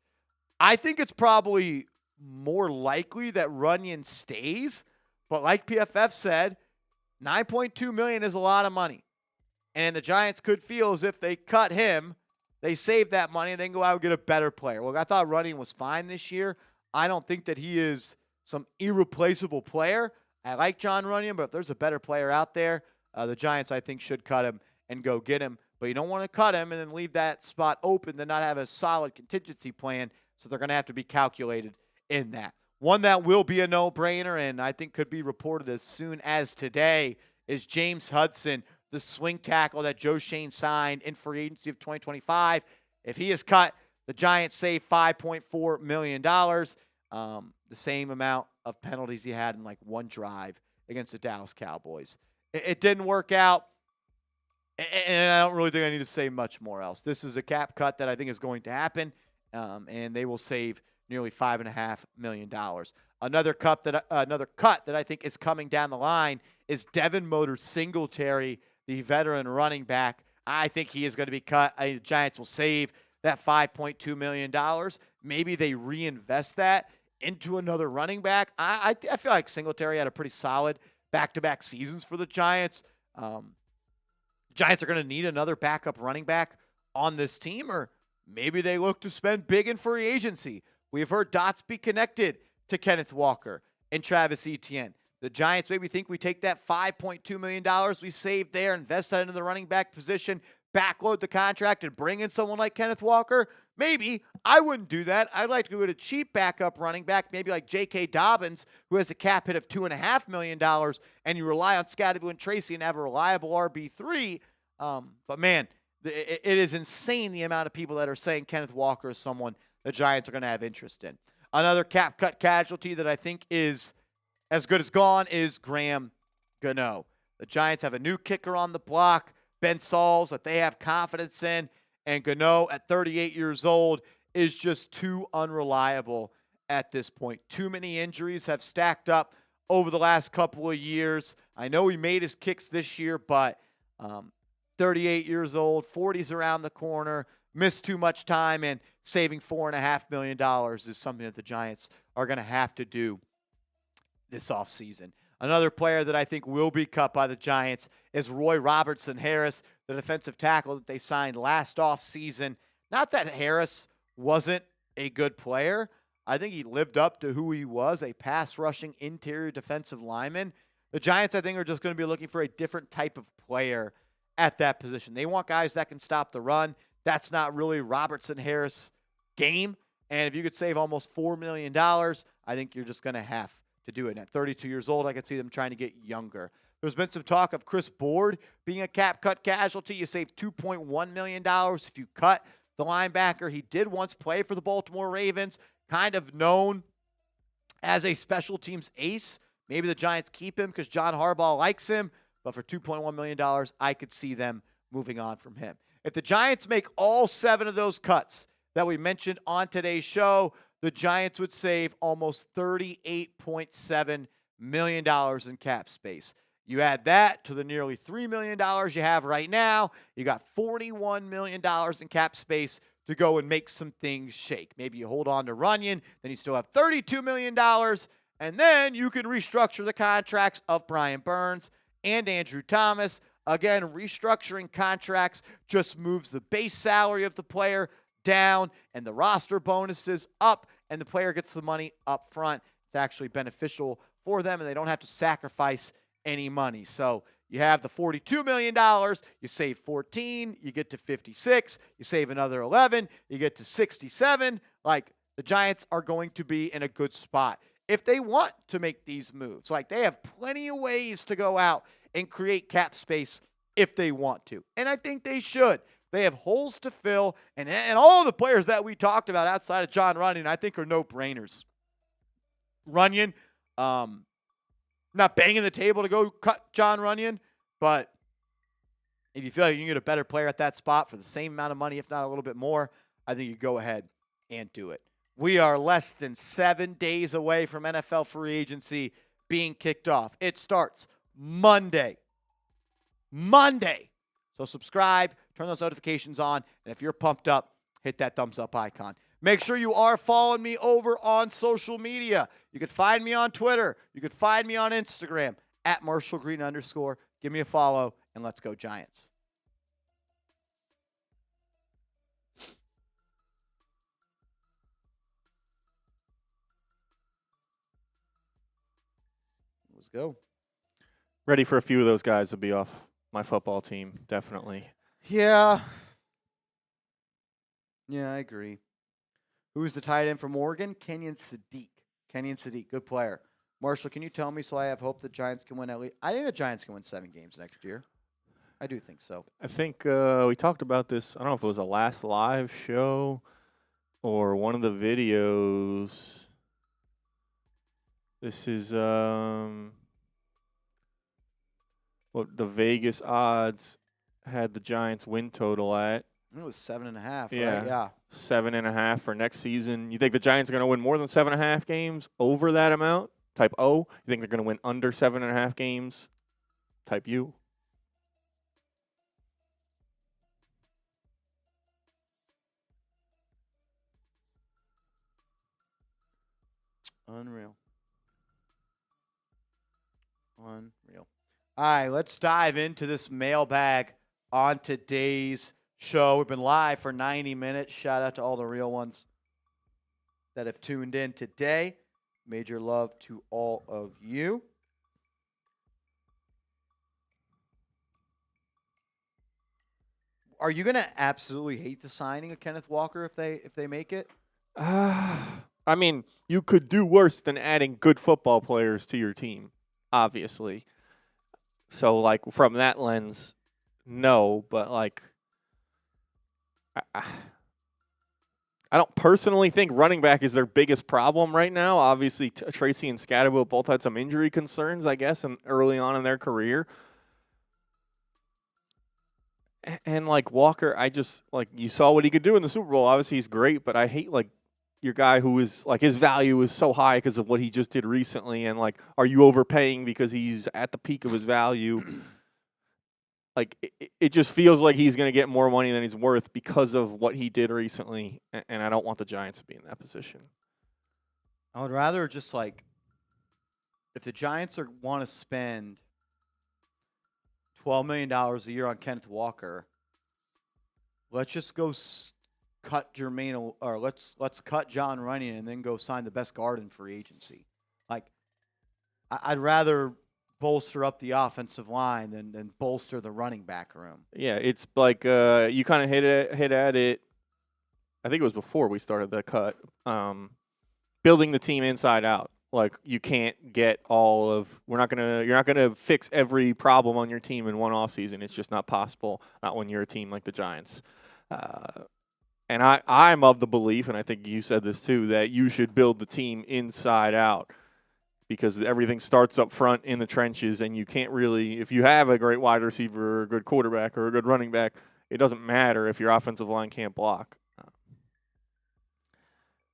I think it's probably more likely that Runyan stays, but like PFF said, $9.2 million is a lot of money. And the Giants could feel as if they cut him, they save that money, and then go out and get a better player. Look, I thought Runyan was fine this year. I don't think that he is some irreplaceable player. I like Jon Runyan, but if there's a better player out there, the Giants, I think, should cut him and go get him. But you don't want to cut him and then leave that spot open to not have a solid contingency plan, so they're going to have to be calculated in that. One that will be a no-brainer and I think could be reported as soon as today is James Hudson, the swing tackle that Joe Schoen signed in free agency of 2025. If he is cut, the Giants save $5.4 million, the same amount of penalties he had in like one drive against the Dallas Cowboys. It didn't work out, and I don't really think I need to say much more else. This is a cap cut that I think is going to happen, and they will save nearly $5.5 million. Another cut that I think is coming down the line is Devin Motor Singletary, the veteran running back. I think he is going to be cut. The Giants will save that $5.2 million. Maybe they reinvest that into another running back. I feel like Singletary had a pretty solid back-to-back seasons for the Giants. Giants are going to need another backup running back on this team, or maybe they look to spend big in free agency. We have heard dots be connected to Kenneth Walker and Travis Etienne. The Giants maybe think we take that $5.2 million we saved there, invest that into the running back position, backload the contract, and bring in someone like Kenneth Walker. Maybe. I wouldn't do that. I'd like to go with a cheap backup running back, maybe like J.K. Dobbins, who has a cap hit of $2.5 million, and you rely on Scotty and Tracy and have a reliable RB3. But, man, it is insane the amount of people that are saying Kenneth Walker is someone the Giants are going to have interest in. Another cap cut casualty that I think is as good as gone is Graham Gano. The Giants have a new kicker on the block, Ben Sauls, that they have confidence in, and Gano at 38 years old is just too unreliable at this point. Too many injuries have stacked up over the last couple of years. I know he made his kicks this year, but 38 years old, 40s around the corner, missed too much time, and saving $4.5 million is something that the Giants are going to have to do this offseason. Another player that I think will be cut by the Giants is Roy Robertson Harris, the defensive tackle that they signed last offseason. Not that Harris wasn't a good player. I think he lived up to who he was, a pass-rushing interior defensive lineman. The Giants, I think, are just going to be looking for a different type of player at that position. They want guys that can stop the run. That's not really Robertson Harris' game. And if you could save almost $4 million, I think you're just going to have to do it. And at 32 years old, I could see them trying to get younger. There's been some talk of Chris Board being a cap cut casualty. You save $2.1 million if you cut the linebacker. He did once play for the Baltimore Ravens, kind of known as a special teams ace. Maybe the Giants keep him because John Harbaugh likes him. But for $2.1 million, I could see them moving on from him. If the Giants make all 7 of those cuts that we mentioned on today's show, the Giants would save almost $38.7 million in cap space. You add that to the nearly $3 million you have right now, you got $41 million in cap space to go and make some things shake. Maybe you hold on to Runyon, then you still have $32 million, and then you can restructure the contracts of Brian Burns and Andrew Thomas. Again, restructuring contracts just moves the base salary of the player down and the roster bonuses up, and the player gets the money up front. It's actually beneficial for them, and they don't have to sacrifice any money. So you have the $42 million, you save 14, you get to 56, you save another 11, you get to 67. Like, the Giants are going to be in a good spot if they want to make these moves. Like, they have plenty of ways to go out and create cap space if they want to. And I think they should. They have holes to fill, and all the players that we talked about outside of John Runyon, I think, are no-brainers. Runyon, not banging the table to go cut John Runyon, but if you feel like you can get a better player at that spot for the same amount of money, if not a little bit more, I think you go ahead and do it. We are less than 7 days away from NFL free agency being kicked off. It starts Monday. So subscribe, turn those notifications on, and if you're pumped up, hit that thumbs up icon. Make sure you are following me over on social media. You can find me on Twitter. You can find me on Instagram at @MarshallGreen_. Give me a follow, and let's go Giants. Let's go. Ready for a few of those guys to be off my football team, definitely. Yeah, I agree. Who's the tight end from Oregon? Kenyon Sadiq, good player. Marshall, can you tell me so I have hope the Giants can win at least? I think the Giants can win 7 games next year. I do think so. I think we talked about this. I don't know if it was the last live show or one of the videos. This is what the Vegas odds had the Giants win total at. It was 7.5, yeah. right? Yeah. 7.5 for next season. You think the Giants are going to win more than 7.5 games over that amount? Type O. You think they're going to win under 7.5 games? Type U. Unreal. All right, let's dive into this mailbag on today's show. We've been live for 90 minutes. Shout out to all the real ones that have tuned in today. Major love to all of you. Are you going to absolutely hate the signing of Kenneth Walker if they make it? I mean, you could do worse than adding good football players to your team, obviously. So, like, from that lens, no. But, like, I don't personally think running back is their biggest problem right now. Obviously, Tracy and Scatterville both had some injury concerns, I guess, early on in their career. And, like, Walker, I just, like, you saw what he could do in the Super Bowl. Obviously, he's great, but I hate, like, your guy who is, like, his value is so high because of what he just did recently. And, like, are you overpaying because he's at the peak of his value? Like, it just feels like he's going to get more money than he's worth because of what he did recently. And I don't want the Giants to be in that position. I would rather just, like, if the Giants want to spend $12 million a year on Kenneth Walker, let's just go cut Jermaine, or let's cut John Runyon and then go sign the best guard in free agency. Like, I'd rather bolster up the offensive line than bolster the running back room. Yeah, it's like you kind of hit at it. I think it was before we started the cut. Building the team inside out. Like, you can't get all of. You're not gonna fix every problem on your team in one offseason. It's just not possible. Not when you're a team like the Giants. And I'm of the belief, and I think you said this too, that you should build the team inside out. Because everything starts up front in the trenches, and you can't really, if you have a great wide receiver or a good quarterback or a good running back, it doesn't matter if your offensive line can't block.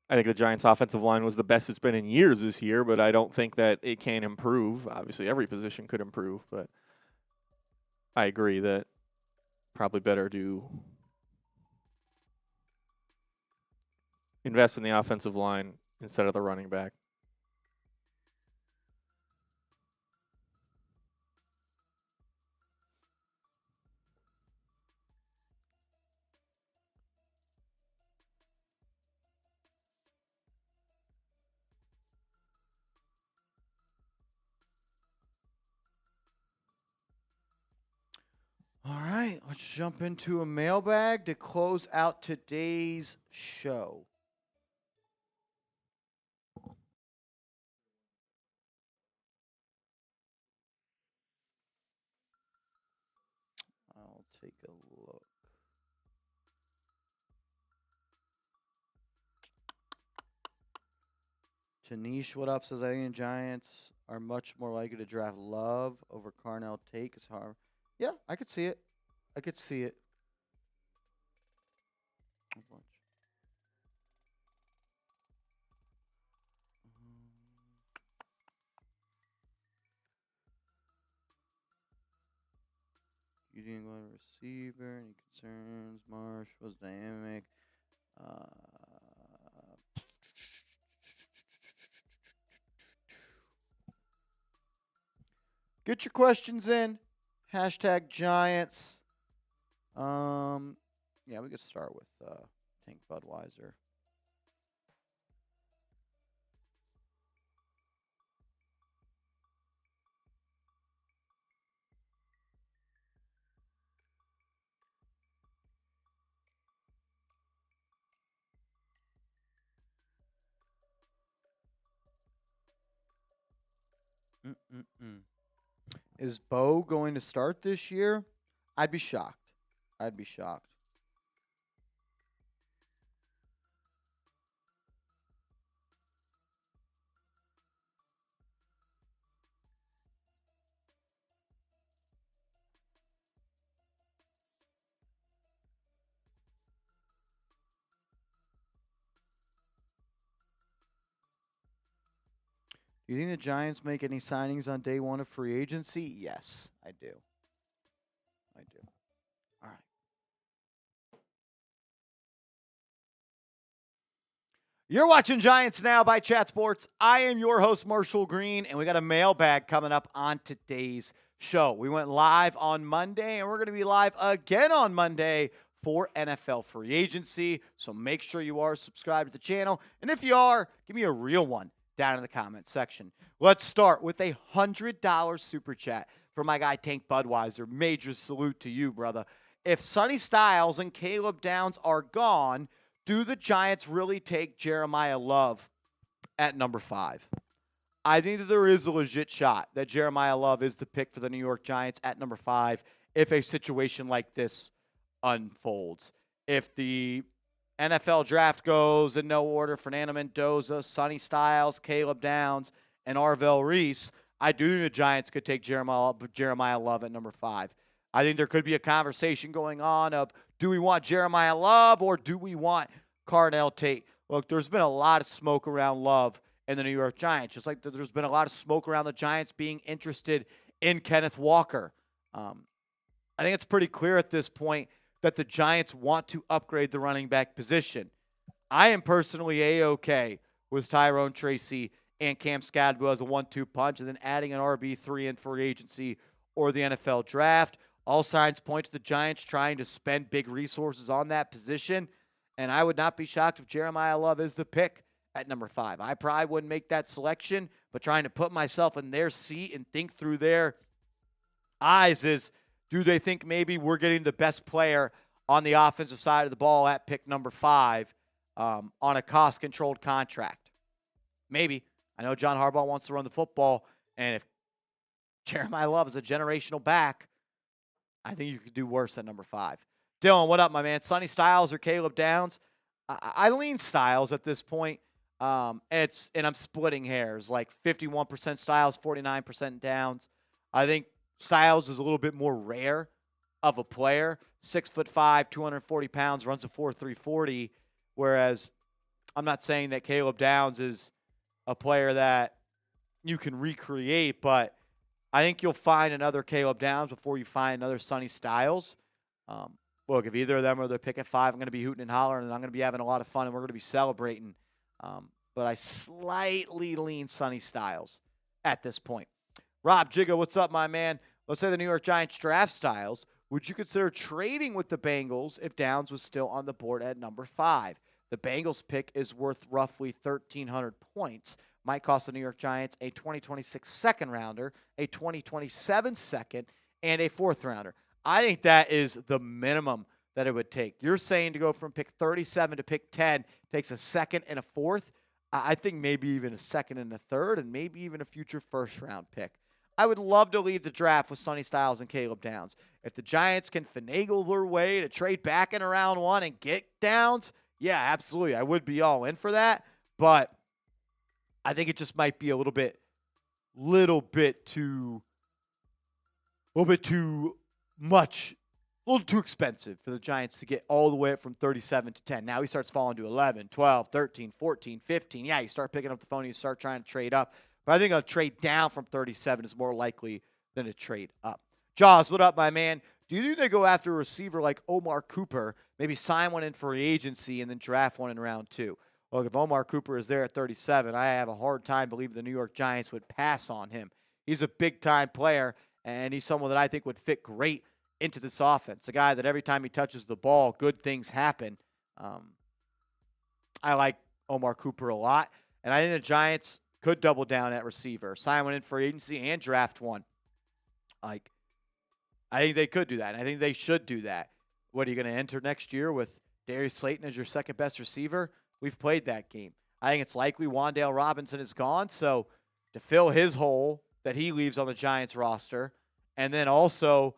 I think the Giants' offensive line was the best it's been in years this year, but I don't think that it can improve. Obviously, every position could improve, but I agree that probably better to invest in the offensive line instead of the running back. All right, let's jump into a mailbag to close out today's show. I'll take a look. Tanish, what up, says I think the Giants are much more likely to draft Love over Cor'Dale Flott. It's hard. Yeah, I could see it. I could see it. You didn't go to receiver. Any concerns? Marsh was dynamic. Get your questions in. Hashtag Giants. Yeah, we could start with Tank Budweiser. Is Bo going to start this year? I'd be shocked. I'd be shocked. Do you think the Giants make any signings on day one of free agency? Yes, I do. I do. All right. You're watching Giants Now by Chat Sports. I am your host, Marshall Green, and we got a mailbag coming up on today's show. We went live on Monday, and we're going to be live again on Monday for NFL free agency. So make sure you are subscribed to the channel. And if you are, give me a real one down in the comments section. Let's start with a $100 super chat for my guy Tank Budweiser. Major salute to you, brother. If Sonny Styles and Caleb Downs are gone, do the Giants really take Jeremiah Love at number 5? I think that there is a legit shot that Jeremiah Love is the pick for the New York Giants at number 5 if a situation like this unfolds. If the NFL draft goes in no order, Fernando Mendoza, Sonny Styles, Caleb Downs, and Arvell Reese, I do think the Giants could take Jeremiah Love at number 5. I think there could be a conversation going on of, do we want Jeremiah Love or do we want Cor'Dale Flott? Look, there's been a lot of smoke around Love and the New York Giants, just like there's been a lot of smoke around the Giants being interested in Kenneth Walker. I think it's pretty clear at this point that the Giants want to upgrade the running back position. I am personally A-OK with Tyrone Tracy and Cam Scadwell as a 1-2 punch, and then adding an RB3 in free agency or the NFL draft. All signs point to the Giants trying to spend big resources on that position, and I would not be shocked if Jeremiah Love is the pick at number 5. I probably wouldn't make that selection, but trying to put myself in their seat and think through their eyes is, do they think maybe we're getting the best player on the offensive side of the ball at pick number 5 on a cost-controlled contract? Maybe. I know John Harbaugh wants to run the football, and if Jeremiah Love is a generational back, I think you could do worse at number 5. Dylan, what up, my man? Sonny Styles or Caleb Downs? I lean Styles at this point, and I'm splitting hairs, like 51% Styles, 49% Downs. I think Styles is a little bit more rare of a player. 6'5", 240 pounds, runs a 4.3 40, whereas I'm not saying that Caleb Downs is a player that you can recreate, but I think you'll find another Caleb Downs before you find another Sonny Styles. Look, if either of them are the pick at 5, I'm going to be hooting and hollering, and I'm going to be having a lot of fun, and we're going to be celebrating. But I slightly lean Sonny Styles at this point. Rob Jigga, what's up, my man? Let's say the New York Giants draft Styles. Would you consider trading with the Bengals if Downs was still on the board at number 5? The Bengals pick is worth roughly 1,300 points. Might cost the New York Giants a 2026 second rounder, a 2027 second, and a 4th rounder. I think that is the minimum that it would take. You're saying to go from pick 37 to pick 10 takes a second and a 4th. I think maybe even a second and a 3rd, and maybe even a future 1st-round pick. I would love to leave the draft with Sonny Styles and Caleb Downs. If the Giants can finagle their way to trade back in round 1 and get Downs, yeah, absolutely. I would be all in for that, but I think it just might be a little bit too much, a little too expensive for the Giants to get all the way up from 37 to 10. Now he starts falling to 11, 12, 13, 14, 15. Yeah, you start picking up the phone, you start trying to trade up. But I think a trade down from 37 is more likely than a trade up. Jaws, what up, my man? Do you think they go after a receiver like Omar Cooper, maybe sign one in free agency, and then draft one in round 2? Look, if Omar Cooper is there at 37, I have a hard time believing the New York Giants would pass on him. He's a big-time player, and he's someone that I think would fit great into this offense. A guy that every time he touches the ball, good things happen. I like Omar Cooper a lot, and I think the Giants could double down at receiver, sign one in free agency, and draft one. I think they could do that, and I think they should do that. What, are you going to enter next year with Darius Slayton as your second-best receiver? We've played that game. I think it's likely Wan'Dale Robinson is gone, so to fill his hole that he leaves on the Giants roster, and then also,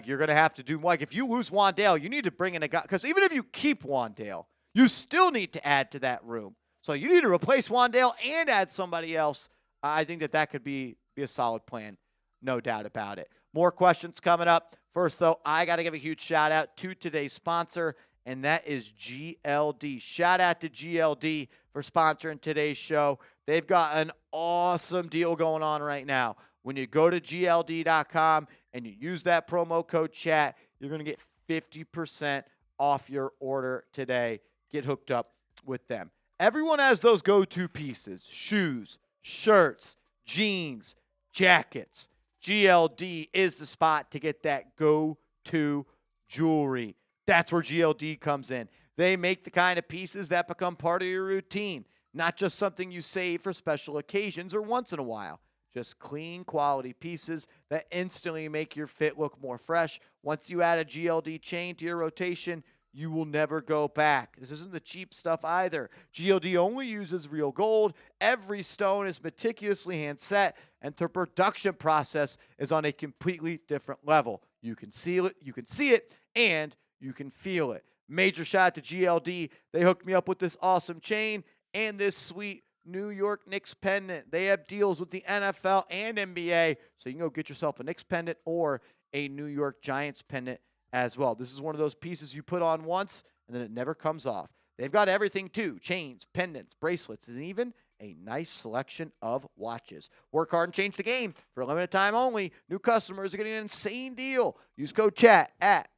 you're going to have to do, if you lose Wan'Dale, you need to bring in a guy, because even if you keep Wan'Dale, you still need to add to that room. So you need to replace Wan'Dale and add somebody else. I think that could be a solid plan, no doubt about it. More questions coming up. First, though, I got to give a huge shout-out to today's sponsor, and that is GLD. Shout out to GLD for sponsoring today's show. They've got an awesome deal going on right now. When you go to GLD.com and you use that promo code CHAT, you're going to get 50% off your order today. Get hooked up with them. Everyone has those go-to pieces: shoes, shirts, jeans, jackets. GLD is the spot to get that go-to jewelry. That's where GLD comes in. They make the kind of pieces that become part of your routine, not just something you save for special occasions or once in a while. Just clean, quality pieces that instantly make your fit look more fresh. Once you add a GLD chain to your rotation, you will never go back. This isn't the cheap stuff either. GLD only uses real gold. Every stone is meticulously hand set, and the production process is on a completely different level. You can see it, and you can feel it. Major shout out to GLD. They hooked me up with this awesome chain and this sweet New York Knicks pendant. They have deals with the NFL and NBA, so you can go get yourself a Knicks pendant or a New York Giants pendant as well. This is one of those pieces you put on once, and then it never comes off. They've got everything, too: chains, pendants, bracelets, and even a nice selection of watches. Work hard and change the game. For a limited time only, new customers are getting an insane deal. Use code CHAT at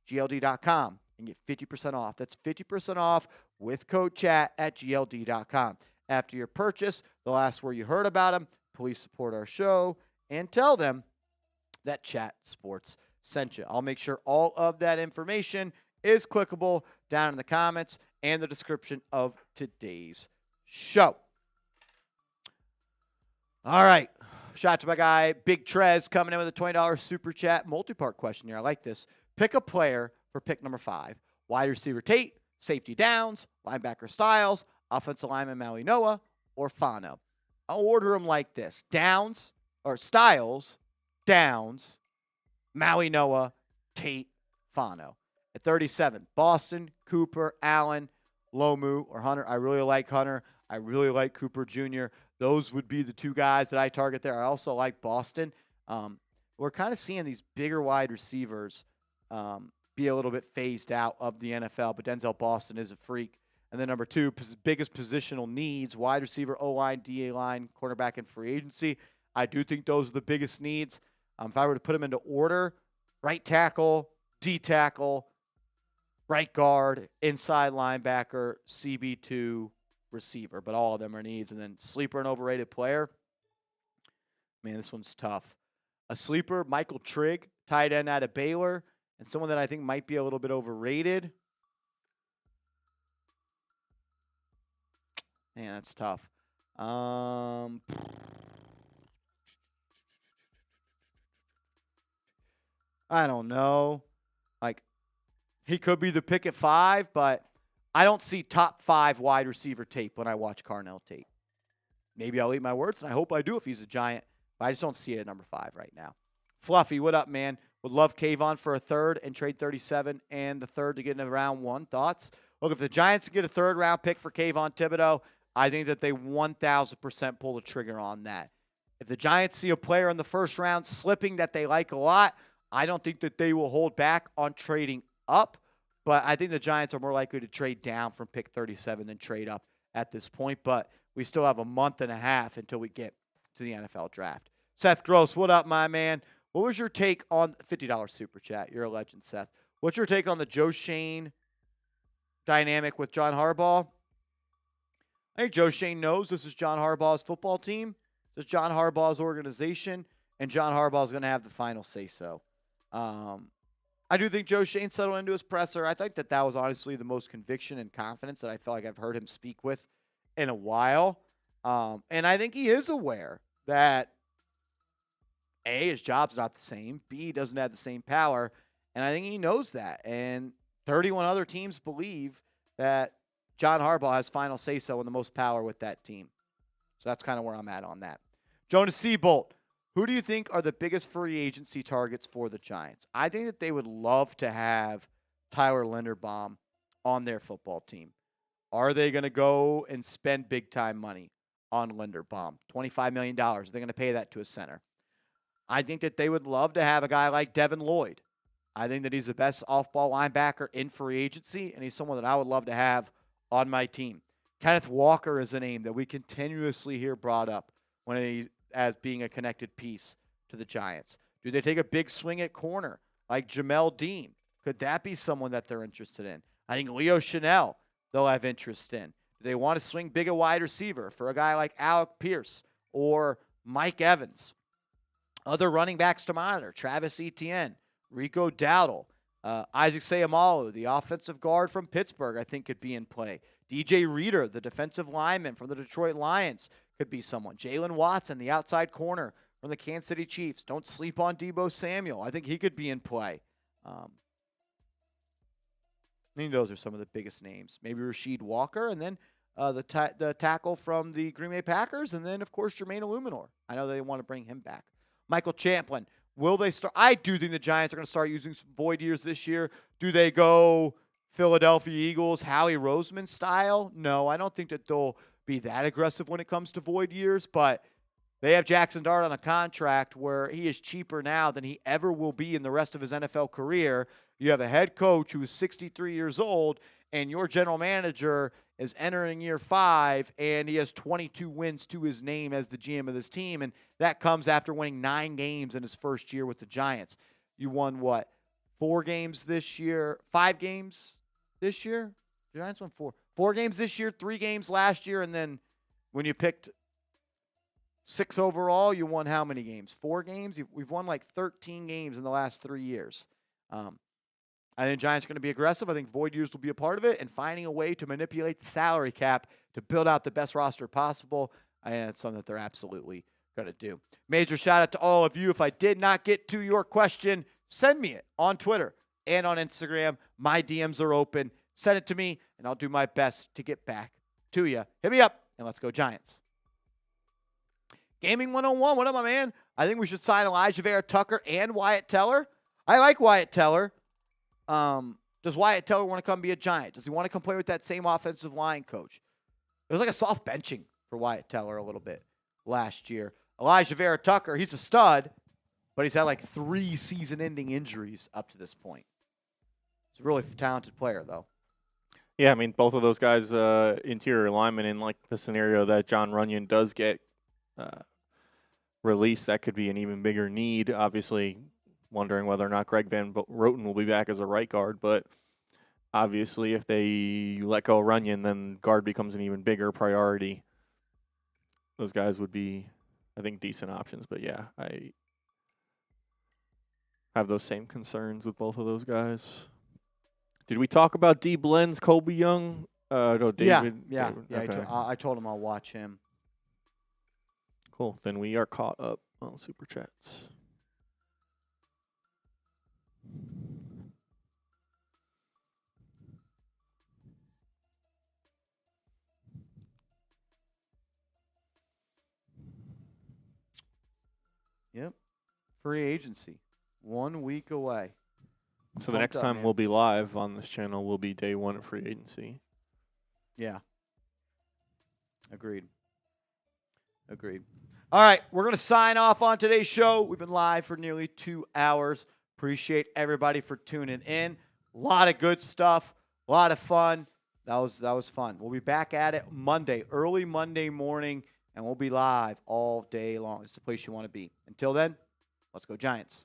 GLD.com and get 50% off. That's 50% off with code CHAT at GLD.com. after your purchase. They'll ask where you heard about them. Please support our show and tell them that Chat Sports sent you. I'll make sure all of that information is clickable down in the comments and the description of today's show. All right. Shout out to my guy, Big Trez, coming in with a $20 super chat multi-part question here. I like this. Pick a player for pick number 5. Wide receiver Tate, safety Downs, linebacker Styles, offensive lineman Maui Noah, or Fano. I'll order them like this. Downs, or Styles, Downs, Maui Noah, Tate, Fano. At 37, Boston, Cooper, Allen, Lomu, or Hunter. I really like Hunter. I really like Cooper Jr. Those would be the two guys that I target there. I also like Boston. We're kind of seeing these bigger wide receivers be a little bit phased out of the NFL, but Denzel Boston is a freak. And then number 2, biggest positional needs, wide receiver, O-line, DA line, cornerback, and free agency. I do think those are the biggest needs. If I were to put them into order, right tackle, D tackle, right guard, inside linebacker, CB2, receiver, but all of them are needs. And then sleeper and overrated player. Man, this one's tough. A sleeper, Michael Trigg, tight end out of Baylor, and someone that I think might be a little bit overrated. Man, that's tough. I don't know. Like, he could be the pick at 5, but I don't see top 5 wide receiver tape when I watch Carnell Tate. Maybe I'll eat my words, and I hope I do if he's a Giant, but I just don't see it at number 5 right now. Fluffy, what up, man? Would love Kayvon for a 3rd and trade 37 and the 3rd to get in round 1. Thoughts? Look, if the Giants get a 3rd-round pick for Kayvon Thibodeau, I think that they 1,000% pull the trigger on that. If the Giants see a player in the 1st round slipping that they like a lot, I don't think that they will hold back on trading up. But I think the Giants are more likely to trade down from pick 37 than trade up at this point. But we still have a month and a half until we get to the NFL draft. Seth Gross, what up, my man? What was your take on $50 super chat? You're a legend, Seth. What's your take on the Joe Schoen dynamic with John Harbaugh? I think Joe Schoen knows this is John Harbaugh's football team. This is John Harbaugh's organization, and John Harbaugh is going to have the final say-so. I do think Joe Schoen settled into his presser. I think that was honestly the most conviction and confidence that I felt like I've heard him speak with in a while. And I think he is aware that, A, his job's not the same. B, he doesn't have the same power. And I think he knows that. And 31 other teams believe that John Harbaugh has final say-so and the most power with that team. So that's kind of where I'm at on that. Jonas Seabolt, who do you think are the biggest free agency targets for the Giants? I think that they would love to have Tyler Linderbaum on their football team. Are they going to go and spend big-time money on Linderbaum? $25 million. They're going to pay that to a center. I think that they would love to have a guy like Devin Lloyd. I think that he's the best off-ball linebacker in free agency, and he's someone that I would love to have on my team. Kenneth Walker is a name that we continuously hear brought up as being a connected piece to the Giants. Do they take a big swing at corner like Jamel Dean? Could that be someone that they're interested in? I think Leo Chanel, they'll have interest in. Do they want to swing big at wide receiver for a guy like Alec Pierce or Mike Evans? Other running backs to monitor, Travis Etienne, Rico Dowdle, Isaac Seumalo, the offensive guard from Pittsburgh, I think could be in play. DJ Reader, the defensive lineman from the Detroit Lions, could be someone. Jalen Watson, the outside corner from the Kansas City Chiefs. Don't sleep on Deebo Samuel. I think he could be in play. I think those are some of the biggest names. Maybe Rasheed Walker, and then the tackle from the Green Bay Packers, and then, of course, Jermaine Eluemunor. I know they want to bring him back. Michael Champlin, will they start? I do think the Giants are going to start using some void years this year. Do they go Philadelphia Eagles, Howie Roseman style? No, I don't think that they'll be that aggressive when it comes to void years, but they have Jackson Dart on a contract where he is cheaper now than he ever will be in the rest of his NFL career. You have a head coach who is 63 years old, and your general manager is entering year 5, and he has 22 wins to his name as the GM of this team, and that comes after winning 9 games in his first year with the Giants. You won, 4 games this year? 5 games this year? The Giants won 4. 4 games this year, 3 games last year, and then when you picked 6 overall, you won how many games? 4 games? We've won like 13 games in the last 3 years. I think Giants are going to be aggressive. I think void years will be a part of it, and finding a way to manipulate the salary cap to build out the best roster possible. I think that's something that they're absolutely going to do. Major shout out to all of you. If I did not get to your question, send me it on Twitter and on Instagram. My DMs are open. Send it to me, and I'll do my best to get back to you. Hit me up, and let's go Giants. Gaming 101, what up, my man? I think we should sign Elijah Vera Tucker and Wyatt Teller. I like Wyatt Teller. Does Wyatt Teller want to come be a Giant? Does he want to come play with that same offensive line coach? It was like a soft benching for Wyatt Teller a little bit last year. Elijah Vera Tucker, he's a stud, but he's had like 3 season-ending injuries up to this point. He's a really talented player, though. Yeah, I mean, both of those guys, interior linemen, in like the scenario that John Runyon does get released, that could be an even bigger need. Obviously, wondering whether or not Greg Van Roten will be back as a right guard, but obviously if they let go of Runyon, then guard becomes an even bigger priority. Those guys would be, I think, decent options, but yeah, I have those same concerns with both of those guys. Did we talk about D. Blends, Colby Young? No, David. Yeah. David. Okay. I told him I'll watch him. Cool. Then we are caught up on Super Chats. Yep. Free agency. 1 week away. So the next time we'll be live on this channel will be day 1 of free agency. Yeah. Agreed. All right, we're going to sign off on today's show. We've been live for nearly 2 hours. Appreciate everybody for tuning in. A lot of good stuff. A lot of fun. That was fun. We'll be back at it Monday, early Monday morning, and we'll be live all day long. It's the place you want to be. Until then, let's go Giants.